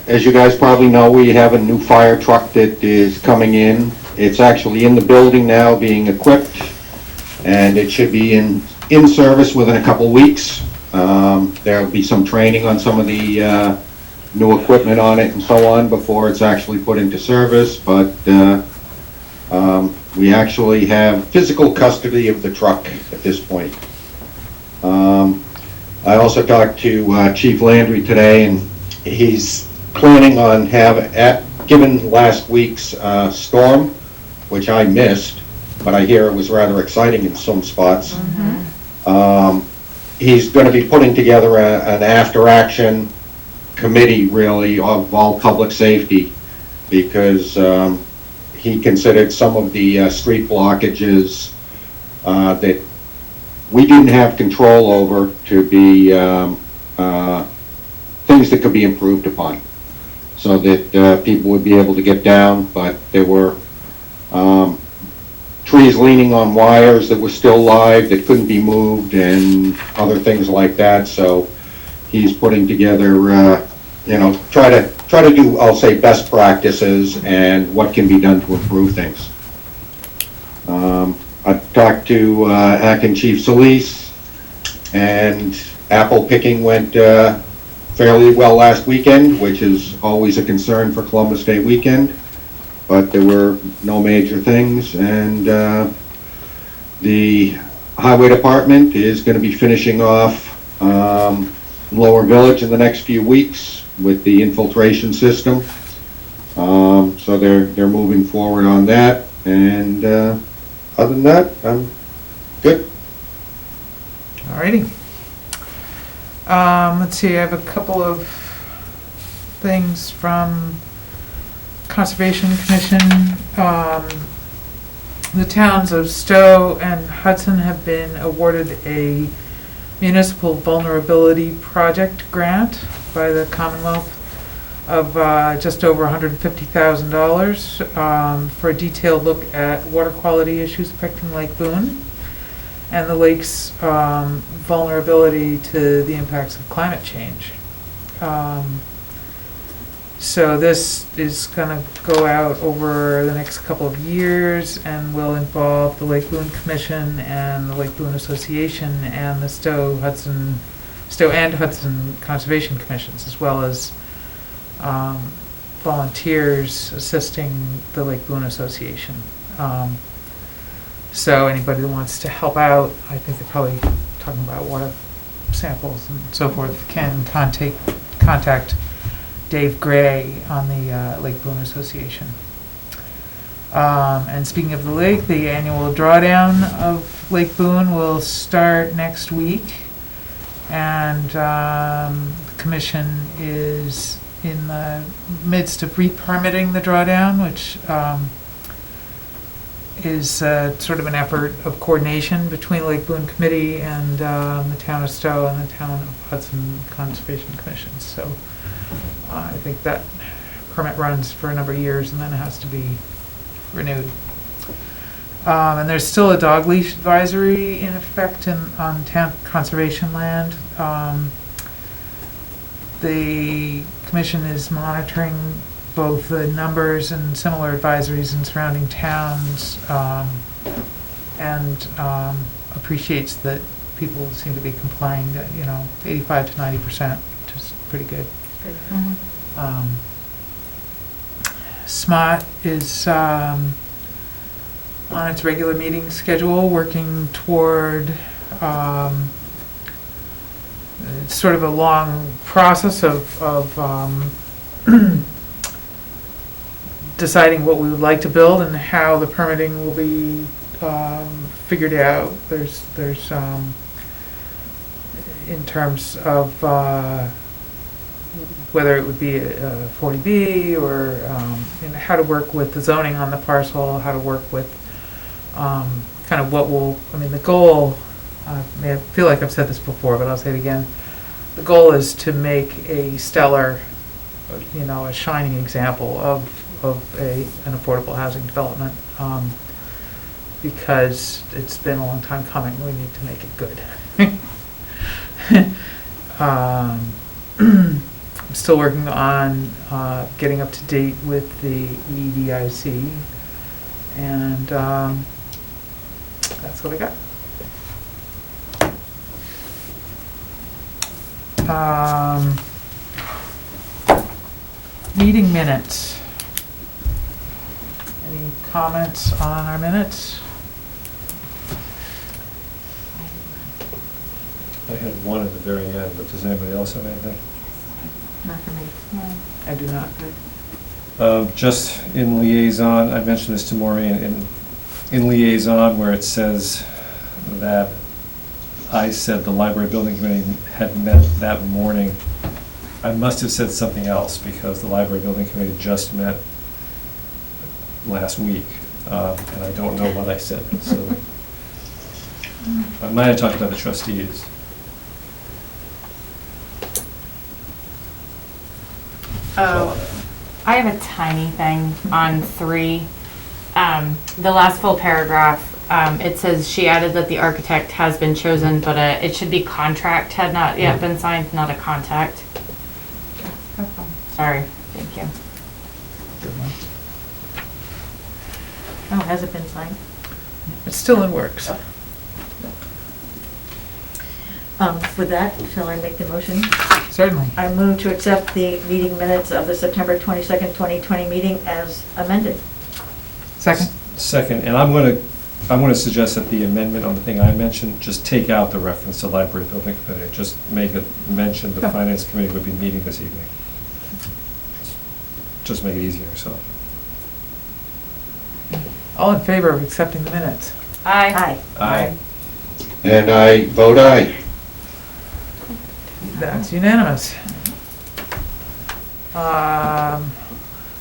As you guys probably know, we have a new fire truck that is coming in. It's actually in the building now, being equipped, and it should be in service within a couple weeks. There'll be some training on some of the new equipment on it and so on before it's actually put into service, but we actually have physical custody of the truck at this point. I also talked to Chief Landry today, and he's planning on given last week's storm, which I missed, but I hear it was rather exciting in some spots. He's going to be putting together an after-action committee, really, of all public safety, because he considered some of the street blockages that we didn't have control over to be things that could be improved upon, so that people would be able to get down, but there were trees leaning on wires that were still live that couldn't be moved and other things like that. So he's putting together, try to do, I'll say, best practices and what can be done to improve things. I talked to Acting Chief Sallese, and apple picking went fairly well last weekend, which is always a concern for Columbus Day weekend, but there were no major things. And the Highway Department is going to be finishing off Lower Village in the next few weeks with the infiltration system. So they're moving forward on that, and other than that, I'm good. Alrighty. Let's see, I have a couple of things from Conservation Commission. The towns of Stowe and Hudson have been awarded a municipal vulnerability project grant by the Commonwealth of just over $150,000 for a detailed look at water quality issues affecting Lake Boone and the lake's vulnerability to the impacts of climate change. So this is going to go out over the next couple of years and will involve the Lake Boone Commission and the Lake Boone Association and the Stowe and Hudson Conservation Commissions, as well as volunteers assisting the Lake Boone Association. So anybody that wants to help out, I think they're probably talking about water samples and so forth, can contact Dave Gray on the Lake Boone Association. And speaking of the lake, the annual drawdown of Lake Boone will start next week. And the commission is in the midst of re-permitting the drawdown, which is sort of an effort of coordination between Lake Boone Committee and the town of Stowe and the town of Hudson Conservation Commission. So I think that permit runs for a number of years and then it has to be renewed. And there's still a dog leash advisory in effect on town conservation land. The commission is monitoring both the numbers and similar advisories in surrounding towns, and appreciates that people seem to be complying to, 85 to 90%, which is pretty good. SMOT is on its regular meeting schedule, working toward it's sort of a long process of deciding what we would like to build and how the permitting will be figured out. There's in terms of whether it would be a 40B or how to work with the zoning on the parcel, how to work with kind of the goal, I feel like I've said this before, but I'll say it again. The goal is to make a stellar, a shining example of an affordable housing development, because it's been a long time coming. We need to make it good. I'm still working on getting up to date with the EDIC, and that's what I got. Meeting minutes. Any comments on our minutes? I had one at the very end, but does anybody else have anything? Not for me. No. I do not. Just in liaison, I mentioned this to Maureen, in liaison where it says that I said the library building committee had met that morning. I must have said something else because the library building committee just met last week, and I don't know what I said. So I might have talked about the trustees. I have a tiny thing on 3. The last full paragraph, it says she added that the architect has been chosen, but it should be contract had not yet been signed, not a contact. Sorry, thank you. Oh, has it been signed? It's still in works. With that, shall I make the motion? Certainly. I move to accept the meeting minutes of the September 22nd, 2020 meeting as amended. Second. Second, and I'm going to I want to suggest that the amendment on the thing I mentioned, just take out the reference to library building committee, just make it mention the finance committee would be meeting this evening. Just make it easier, so. All in favor of accepting the minutes? Aye. Aye. And I vote aye. That's unanimous.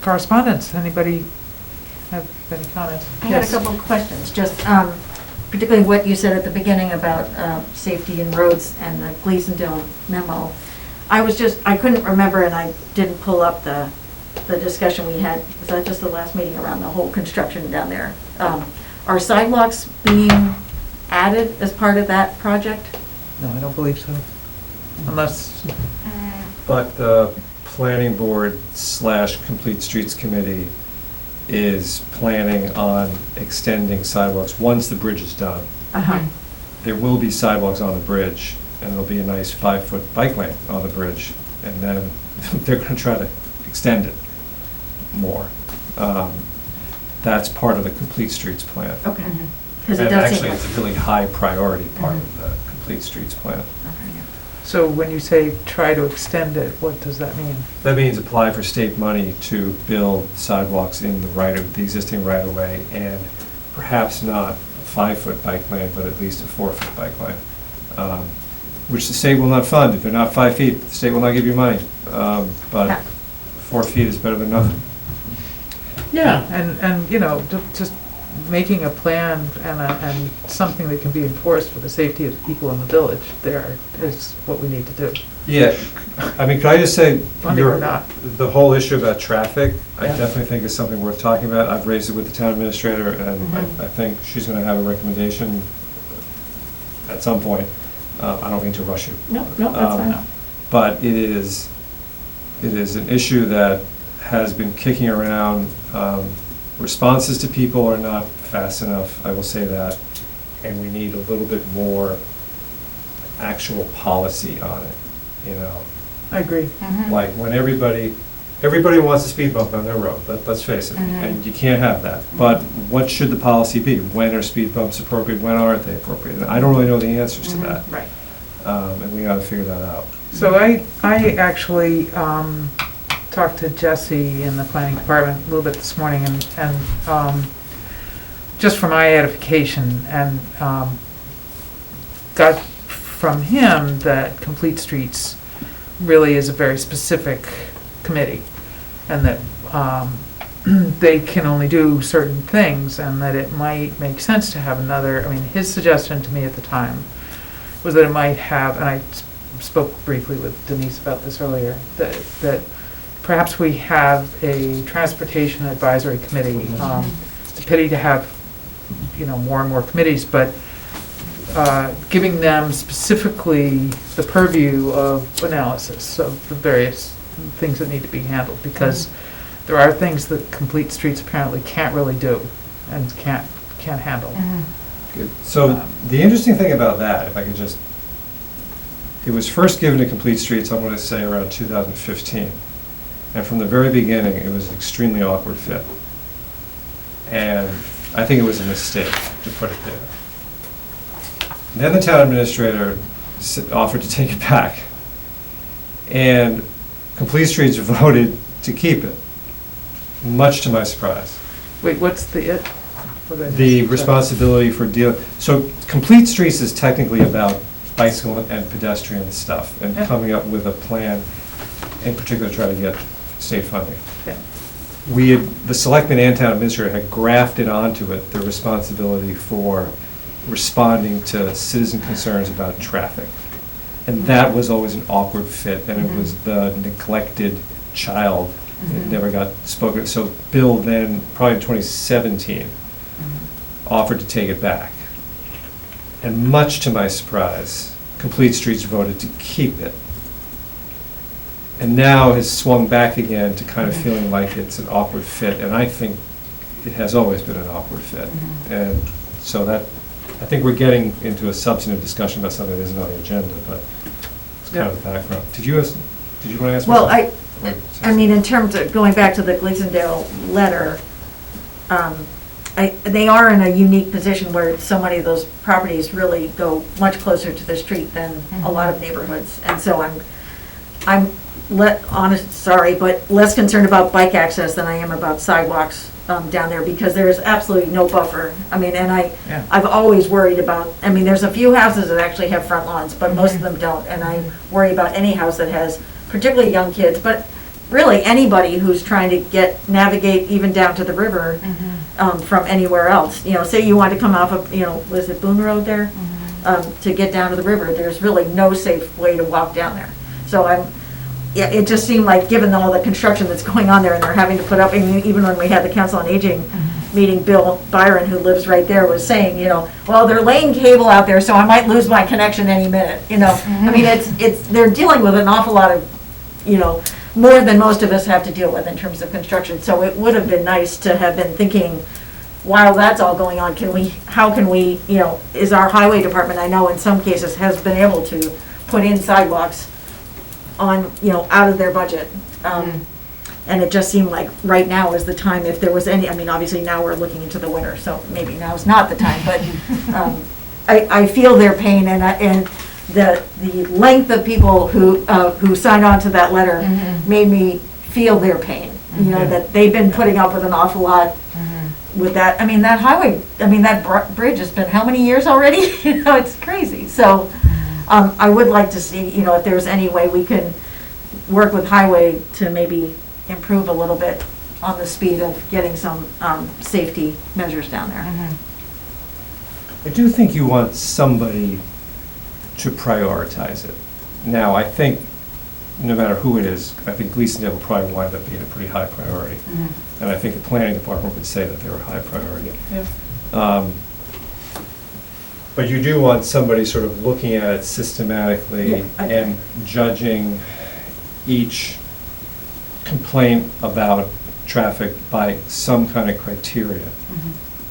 Correspondence, anybody have any comments? I had a Yes. couple of questions, just particularly what you said at the beginning about safety in roads and the Gleasondale memo. I couldn't remember, and I didn't pull up the discussion we had, was that just the last meeting around the whole construction down there? Are sidewalks being added as part of that project? No, I don't believe so. Unless, But the planning board / complete streets committee is planning on extending sidewalks once the bridge is done. Uh-huh. There will be sidewalks on the bridge, and there'll be a nice 5-foot bike lane on the bridge, and then they're gonna try to extend it more. That's part of the complete streets plan. Okay. Because it And does seem actually, like. it's a really high priority part of the complete streets plan. so when you say try to extend it, what does that mean? That means apply for state money to build sidewalks in the existing right-of-way, and perhaps not a 5-foot bike lane, but at least a 4-foot bike lane, which the state will not fund. If they're not 5 feet, the state will not give you money. But 4 feet is better than nothing. Yeah, and just making a plan and something that can be enforced for the safety of the people in the village there is what we need to do. Yeah, I mean, could I just say, Funding or not. the whole issue about traffic, I Yeah. definitely think is something worth talking about. I've raised it with the town administrator, and I think she's gonna have a recommendation at some point. I don't mean to rush you. No, that's fine. But it is an issue that has been kicking around. Responses to people are not fast enough, I will say that, and we need a little bit more actual policy on it, I agree. Like when everybody wants a speed bump on their road, let's face it, and you can't have that. But what should the policy be? When are speed bumps appropriate, when aren't they appropriate? And I don't really know the answers to that. Right. And we gotta figure that out. So I actually talked to Jesse in the planning department a little bit this morning, and just for my edification, and got from him that Complete Streets really is a very specific committee, and that they can only do certain things, and that it might make sense to have another. I mean, his suggestion to me at the time was that it might have, and I spoke briefly with Denise about this earlier, that perhaps we have a transportation advisory committee. It's a pity to have, more and more committees, but giving them specifically the purview of analysis of the various things that need to be handled, because there are things that Complete Streets apparently can't really do and can't handle. Good. So the interesting thing about that, if I could just, it was first given to Complete Streets, I'm going to say around 2015. And from the very beginning, it was an extremely awkward fit. And I think it was a mistake to put it there. Then the town administrator offered to take it back. And Complete Streets voted to keep it, much to my surprise. Wait, what's the it? The responsibility for so Complete Streets is technically about bicycle and pedestrian stuff, and Yeah. coming up with a plan, in particular, to try to get state funding. Yeah. The selectmen and town administrator had grafted onto it the responsibility for responding to citizen concerns about traffic. And that was always an awkward fit, and it was the neglected child that never got spoken. So Bill then, probably in 2017, offered to take it back. And much to my surprise, Complete Streets voted to keep it. And now has swung back again to kind of feeling like it's an awkward fit, and I think it has always been an awkward fit. And so I think we're getting into a substantive discussion about something that isn't on the agenda, but it's kind of the background. Did you want to ask me Well, something? I mean, in terms of going back to the Gleasondale letter, they are in a unique position where so many of those properties really go much closer to the street than a lot of neighborhoods. And so I'm but less concerned about bike access than I am about sidewalks down there, because there is absolutely no buffer. I mean, and I've always worried about, I mean, there's a few houses that actually have front lawns, but most of them don't. And I worry about any house that has particularly young kids, but really anybody who's trying to navigate even down to the river from anywhere else. You know, say you want to come off of, was it Boone Road there? To get down to the river, there's really no safe way to walk down there. So it just seemed like, given all the construction that's going on there, and they're having to put up, and even when we had the Council on Aging meeting, Bill Byron, who lives right there, was saying, well, they're laying cable out there, so I might lose my connection any minute, I mean, they're dealing with an awful lot of, more than most of us have to deal with in terms of construction. So it would have been nice to have been thinking, while that's all going on, how can we, is our highway department, I know in some cases, has been able to put in sidewalks on, out of their budget. And it just seemed like right now is the time, if there was any, I mean, obviously now we're looking into the winter, so maybe now is not the time, but I feel their pain, and the length of people who signed on to that letter made me feel their pain, that they've been putting up with an awful lot with that. I mean, that highway, that bridge has been how many years already? It's crazy. So I would like to see, if there's any way we can work with highway to maybe improve a little bit on the speed of getting some safety measures down there. I do think you want somebody to prioritize it. Now, I think no matter who it is, I think Gleasondale will probably wind up being a pretty high priority. And I think the planning department would say that they were a high priority. But you do want somebody sort of looking at it systematically and judging each complaint about traffic by some kind of criteria.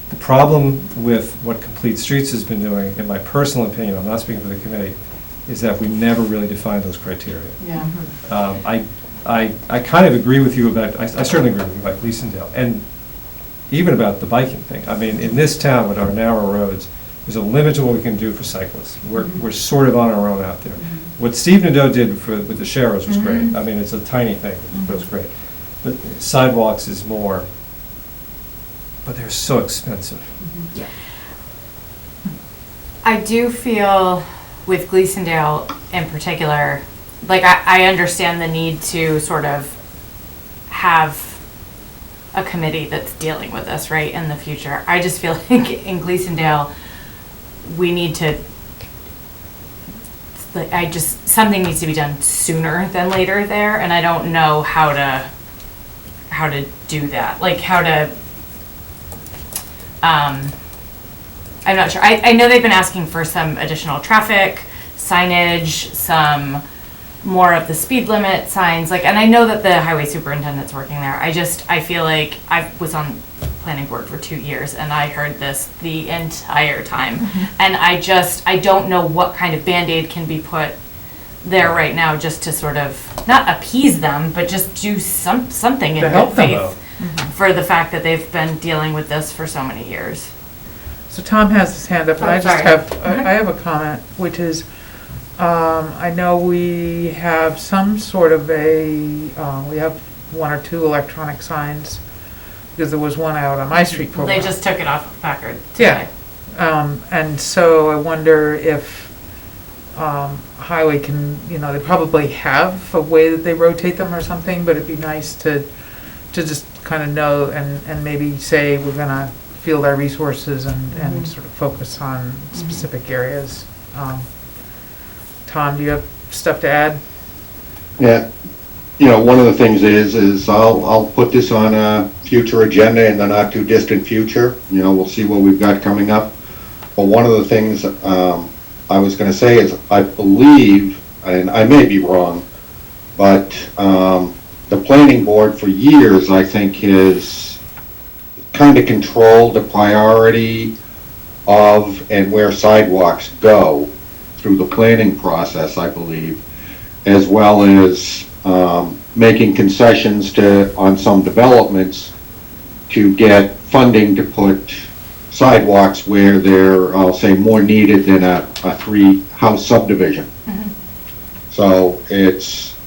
The problem with what Complete Streets has been doing, in my personal opinion, I'm not speaking for the committee, is that we never really defined those criteria. I kind of agree with you about, I certainly agree with you about Gleasondale, and even about the biking thing. I mean, in this town with our narrow roads, there's a limit to what we can do for cyclists. We're sort of on our own out there. What Steve Nadeau did with the Sharrows was great. I mean, it's a tiny thing, but it was great. But sidewalks is more, but they're so expensive. I do feel with Gleasondale in particular, like I understand the need to sort of have a committee that's dealing with this, right, in the future. I just feel like in Gleasondale, we need to, something needs to be done sooner than later there, and I don't know how to do that, like how to, I'm not sure. I know they've been asking for some additional traffic signage, some more of the speed limit signs, like, and I know that the highway superintendent's working there. I feel like I was on planning board for 2 years and I heard this the entire time. And I don't know what kind of Band-Aid can be put there right now just to sort of, not appease them, but just do something in good faith for the fact that they've been dealing with this for so many years. So Tom has his hand up, and I have a comment, which is, I know we have some sort of we have 1 or 2 electronic signs, because there was one out on my street program. They just took it off of Packard today. And so I wonder if highway can, they probably have a way that they rotate them or something, but it'd be nice to just kind of know and maybe say we're gonna field our resources and sort of focus on specific areas. Tom, do you have stuff to add? Yeah, one of the things is I'll put this on a future agenda in the not too distant future. We'll see what we've got coming up. But one of the things I was going to say is I believe, and I may be wrong, but the planning board for years I think has kind of controlled the priority of and where sidewalks go through the planning process, I believe, as well as making concessions on some developments to get funding to put sidewalks where they're, I'll say, more needed than a 3-house subdivision. So it's,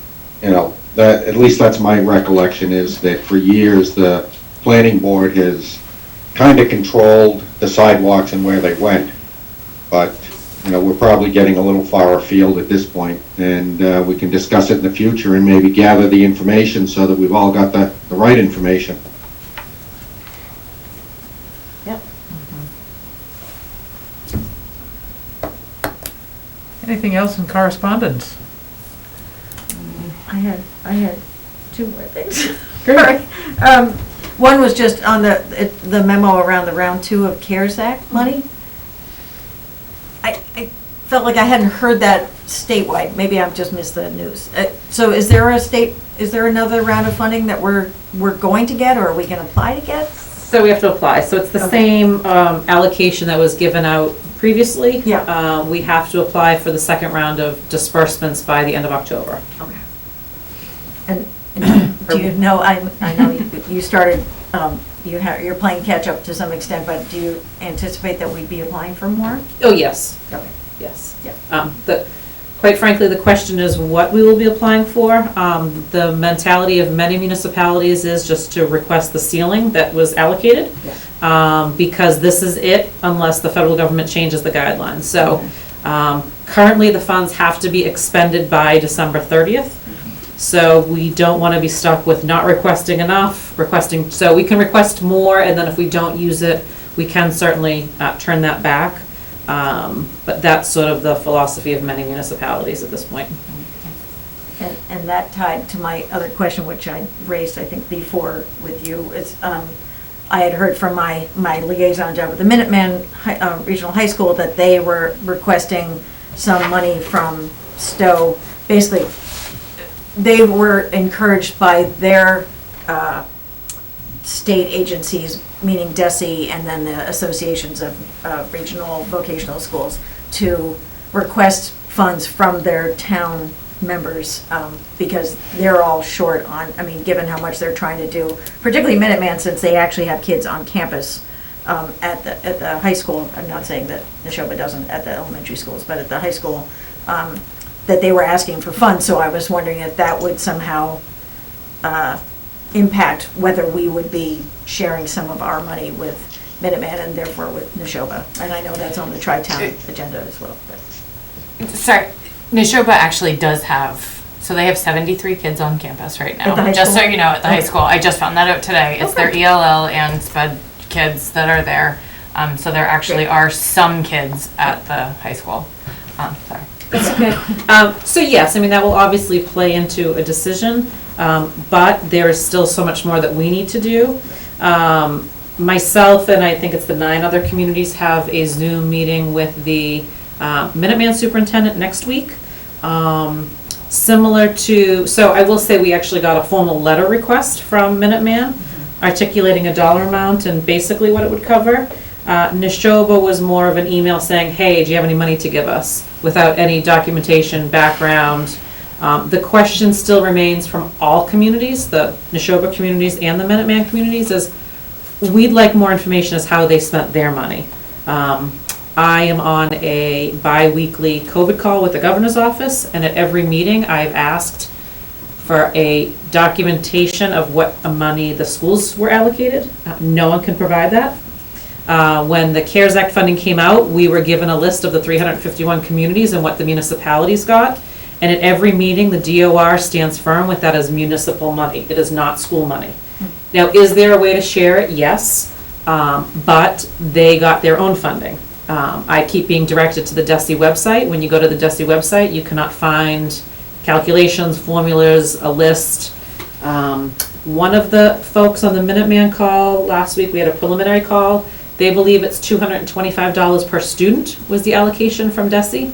you know, that, at least that's my recollection, is that for years, the planning board has kind of controlled the sidewalks and where they went. But, you know, we're probably getting a little far afield at this point, and we can discuss it in the future and maybe gather the information so that we've all got the right information. Yep. Anything else in correspondence? I had two more things. Great. One was just on the memo around the round 2 of CARES Act money. I felt like I hadn't heard that statewide. Maybe I've just missed the news. So is there another round of funding that we're going to get, or are we going to apply to get? So we have to apply. So it's the Okay. same allocation that was given out previously. Yeah. We have to apply for the second round of disbursements by the end of October. Okay. And do you know, I know you started, you're playing catch up to some extent, but do you anticipate that we'd be applying for more? Oh, yes. Okay. Yes. Yeah. Quite frankly, the question is what we will be applying for. The mentality of many municipalities is just to request the ceiling that was allocated, because this is it unless the federal government changes the guidelines. So currently the funds have to be expended by December 30th. So we don't want to be stuck with not requesting enough, so we can request more, and then if we don't use it, we can certainly turn that back. But that's sort of the philosophy of many municipalities at this point. And that tied to my other question, which I raised, I think, before with you, is I had heard from my liaison job with the Minuteman Regional High School that they were requesting some money from Stowe. Basically, they were encouraged by their state agencies, meaning DESE and then the associations of regional vocational schools, to request funds from their town members, because they're all short on, given how much they're trying to do, particularly Minuteman, since they actually have kids on campus at the high school. I'm not saying that Neshoba doesn't at the elementary schools, but at the high school, that they were asking for funds. So I was wondering if that would somehow impact whether we would be sharing some of our money with Minuteman and therefore with Neshoba. And I know that's on the tri-town agenda as well. But. Sorry, Neshoba actually does have, so they have 73 kids on campus right now. At the high Just school? so you know, at the high school. I just found that out today. It's their ELL and SPED kids that are there. So there actually are some kids at the high school. Sorry. That's okay. So yes, that will obviously play into a decision, but there is still so much more that we need to do. Myself and I think it's the 9 other communities have a Zoom meeting with the Minuteman superintendent next week. Similar to, so I will say we actually got a formal letter request from Minuteman articulating a dollar amount and basically what it would cover. Neshoba was more of an email saying, hey, do you have any money to give us? Without any documentation, background. The question still remains from all communities, the Neshoba communities and the Minuteman communities, is we'd like more information as how they spent their money. I am on a bi-weekly COVID call with the governor's office, and at every meeting I've asked for a documentation of what money the schools were allocated. No one can provide that. When the CARES Act funding came out, we were given a list of the 351 communities and what the municipalities got. And at every meeting, the DOR stands firm with that as municipal money. It is not school money. Now, is there a way to share it? Yes. But they got their own funding. I keep being directed to the DESE website. When you go to the DESE website, you cannot find calculations, formulas, a list. One of the folks on the Minuteman call last week, we had a preliminary call. They believe it's $225 per student was the allocation from DESE.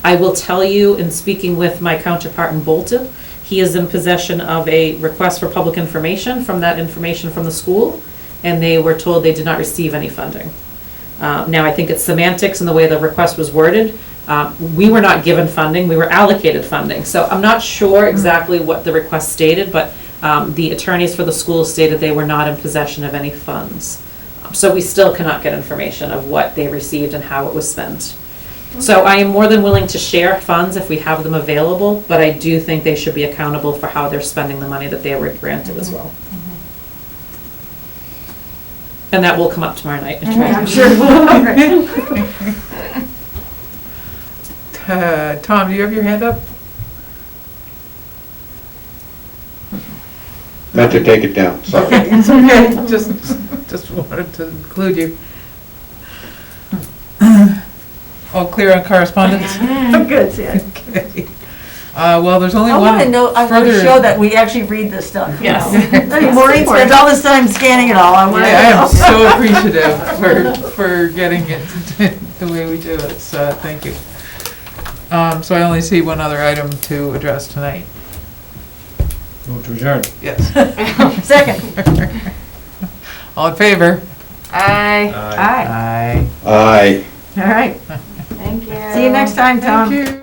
I will tell you, in speaking with my counterpart in Bolton, he is in possession of a request for public information from that information from the school, and they were told they did not receive any funding. Now, I think it's semantics in the way the request was worded. We were not given funding, we were allocated funding. So I'm not sure exactly what the request stated, but The attorneys for the school stated they were not in possession of any funds. So we still cannot get information of what they received and how it was spent. So I am more than willing to share funds if we have them available, but I do think they should be accountable for how they're spending the money that they were granted as well. And that will come up tomorrow night. I'm sure. Tom, do you have your hand up? Meant to take it down, sorry. Okay, it's okay, just wanted to include you. All clear on correspondence? Good, yeah. Okay. Well, there's only I one want to know, I want to further- show that we actually read this stuff. you Yes. know. I mean, Maureen spends all this time scanning it all. I want to Yeah, I am know. so appreciative for getting it the way we do it, so thank you. So I only see one other item to address tonight. Move to adjourn. Yes. Second. All in favor? Aye. Aye. Aye. Aye. All right. Thank you. See you next time, Tom. Thank you.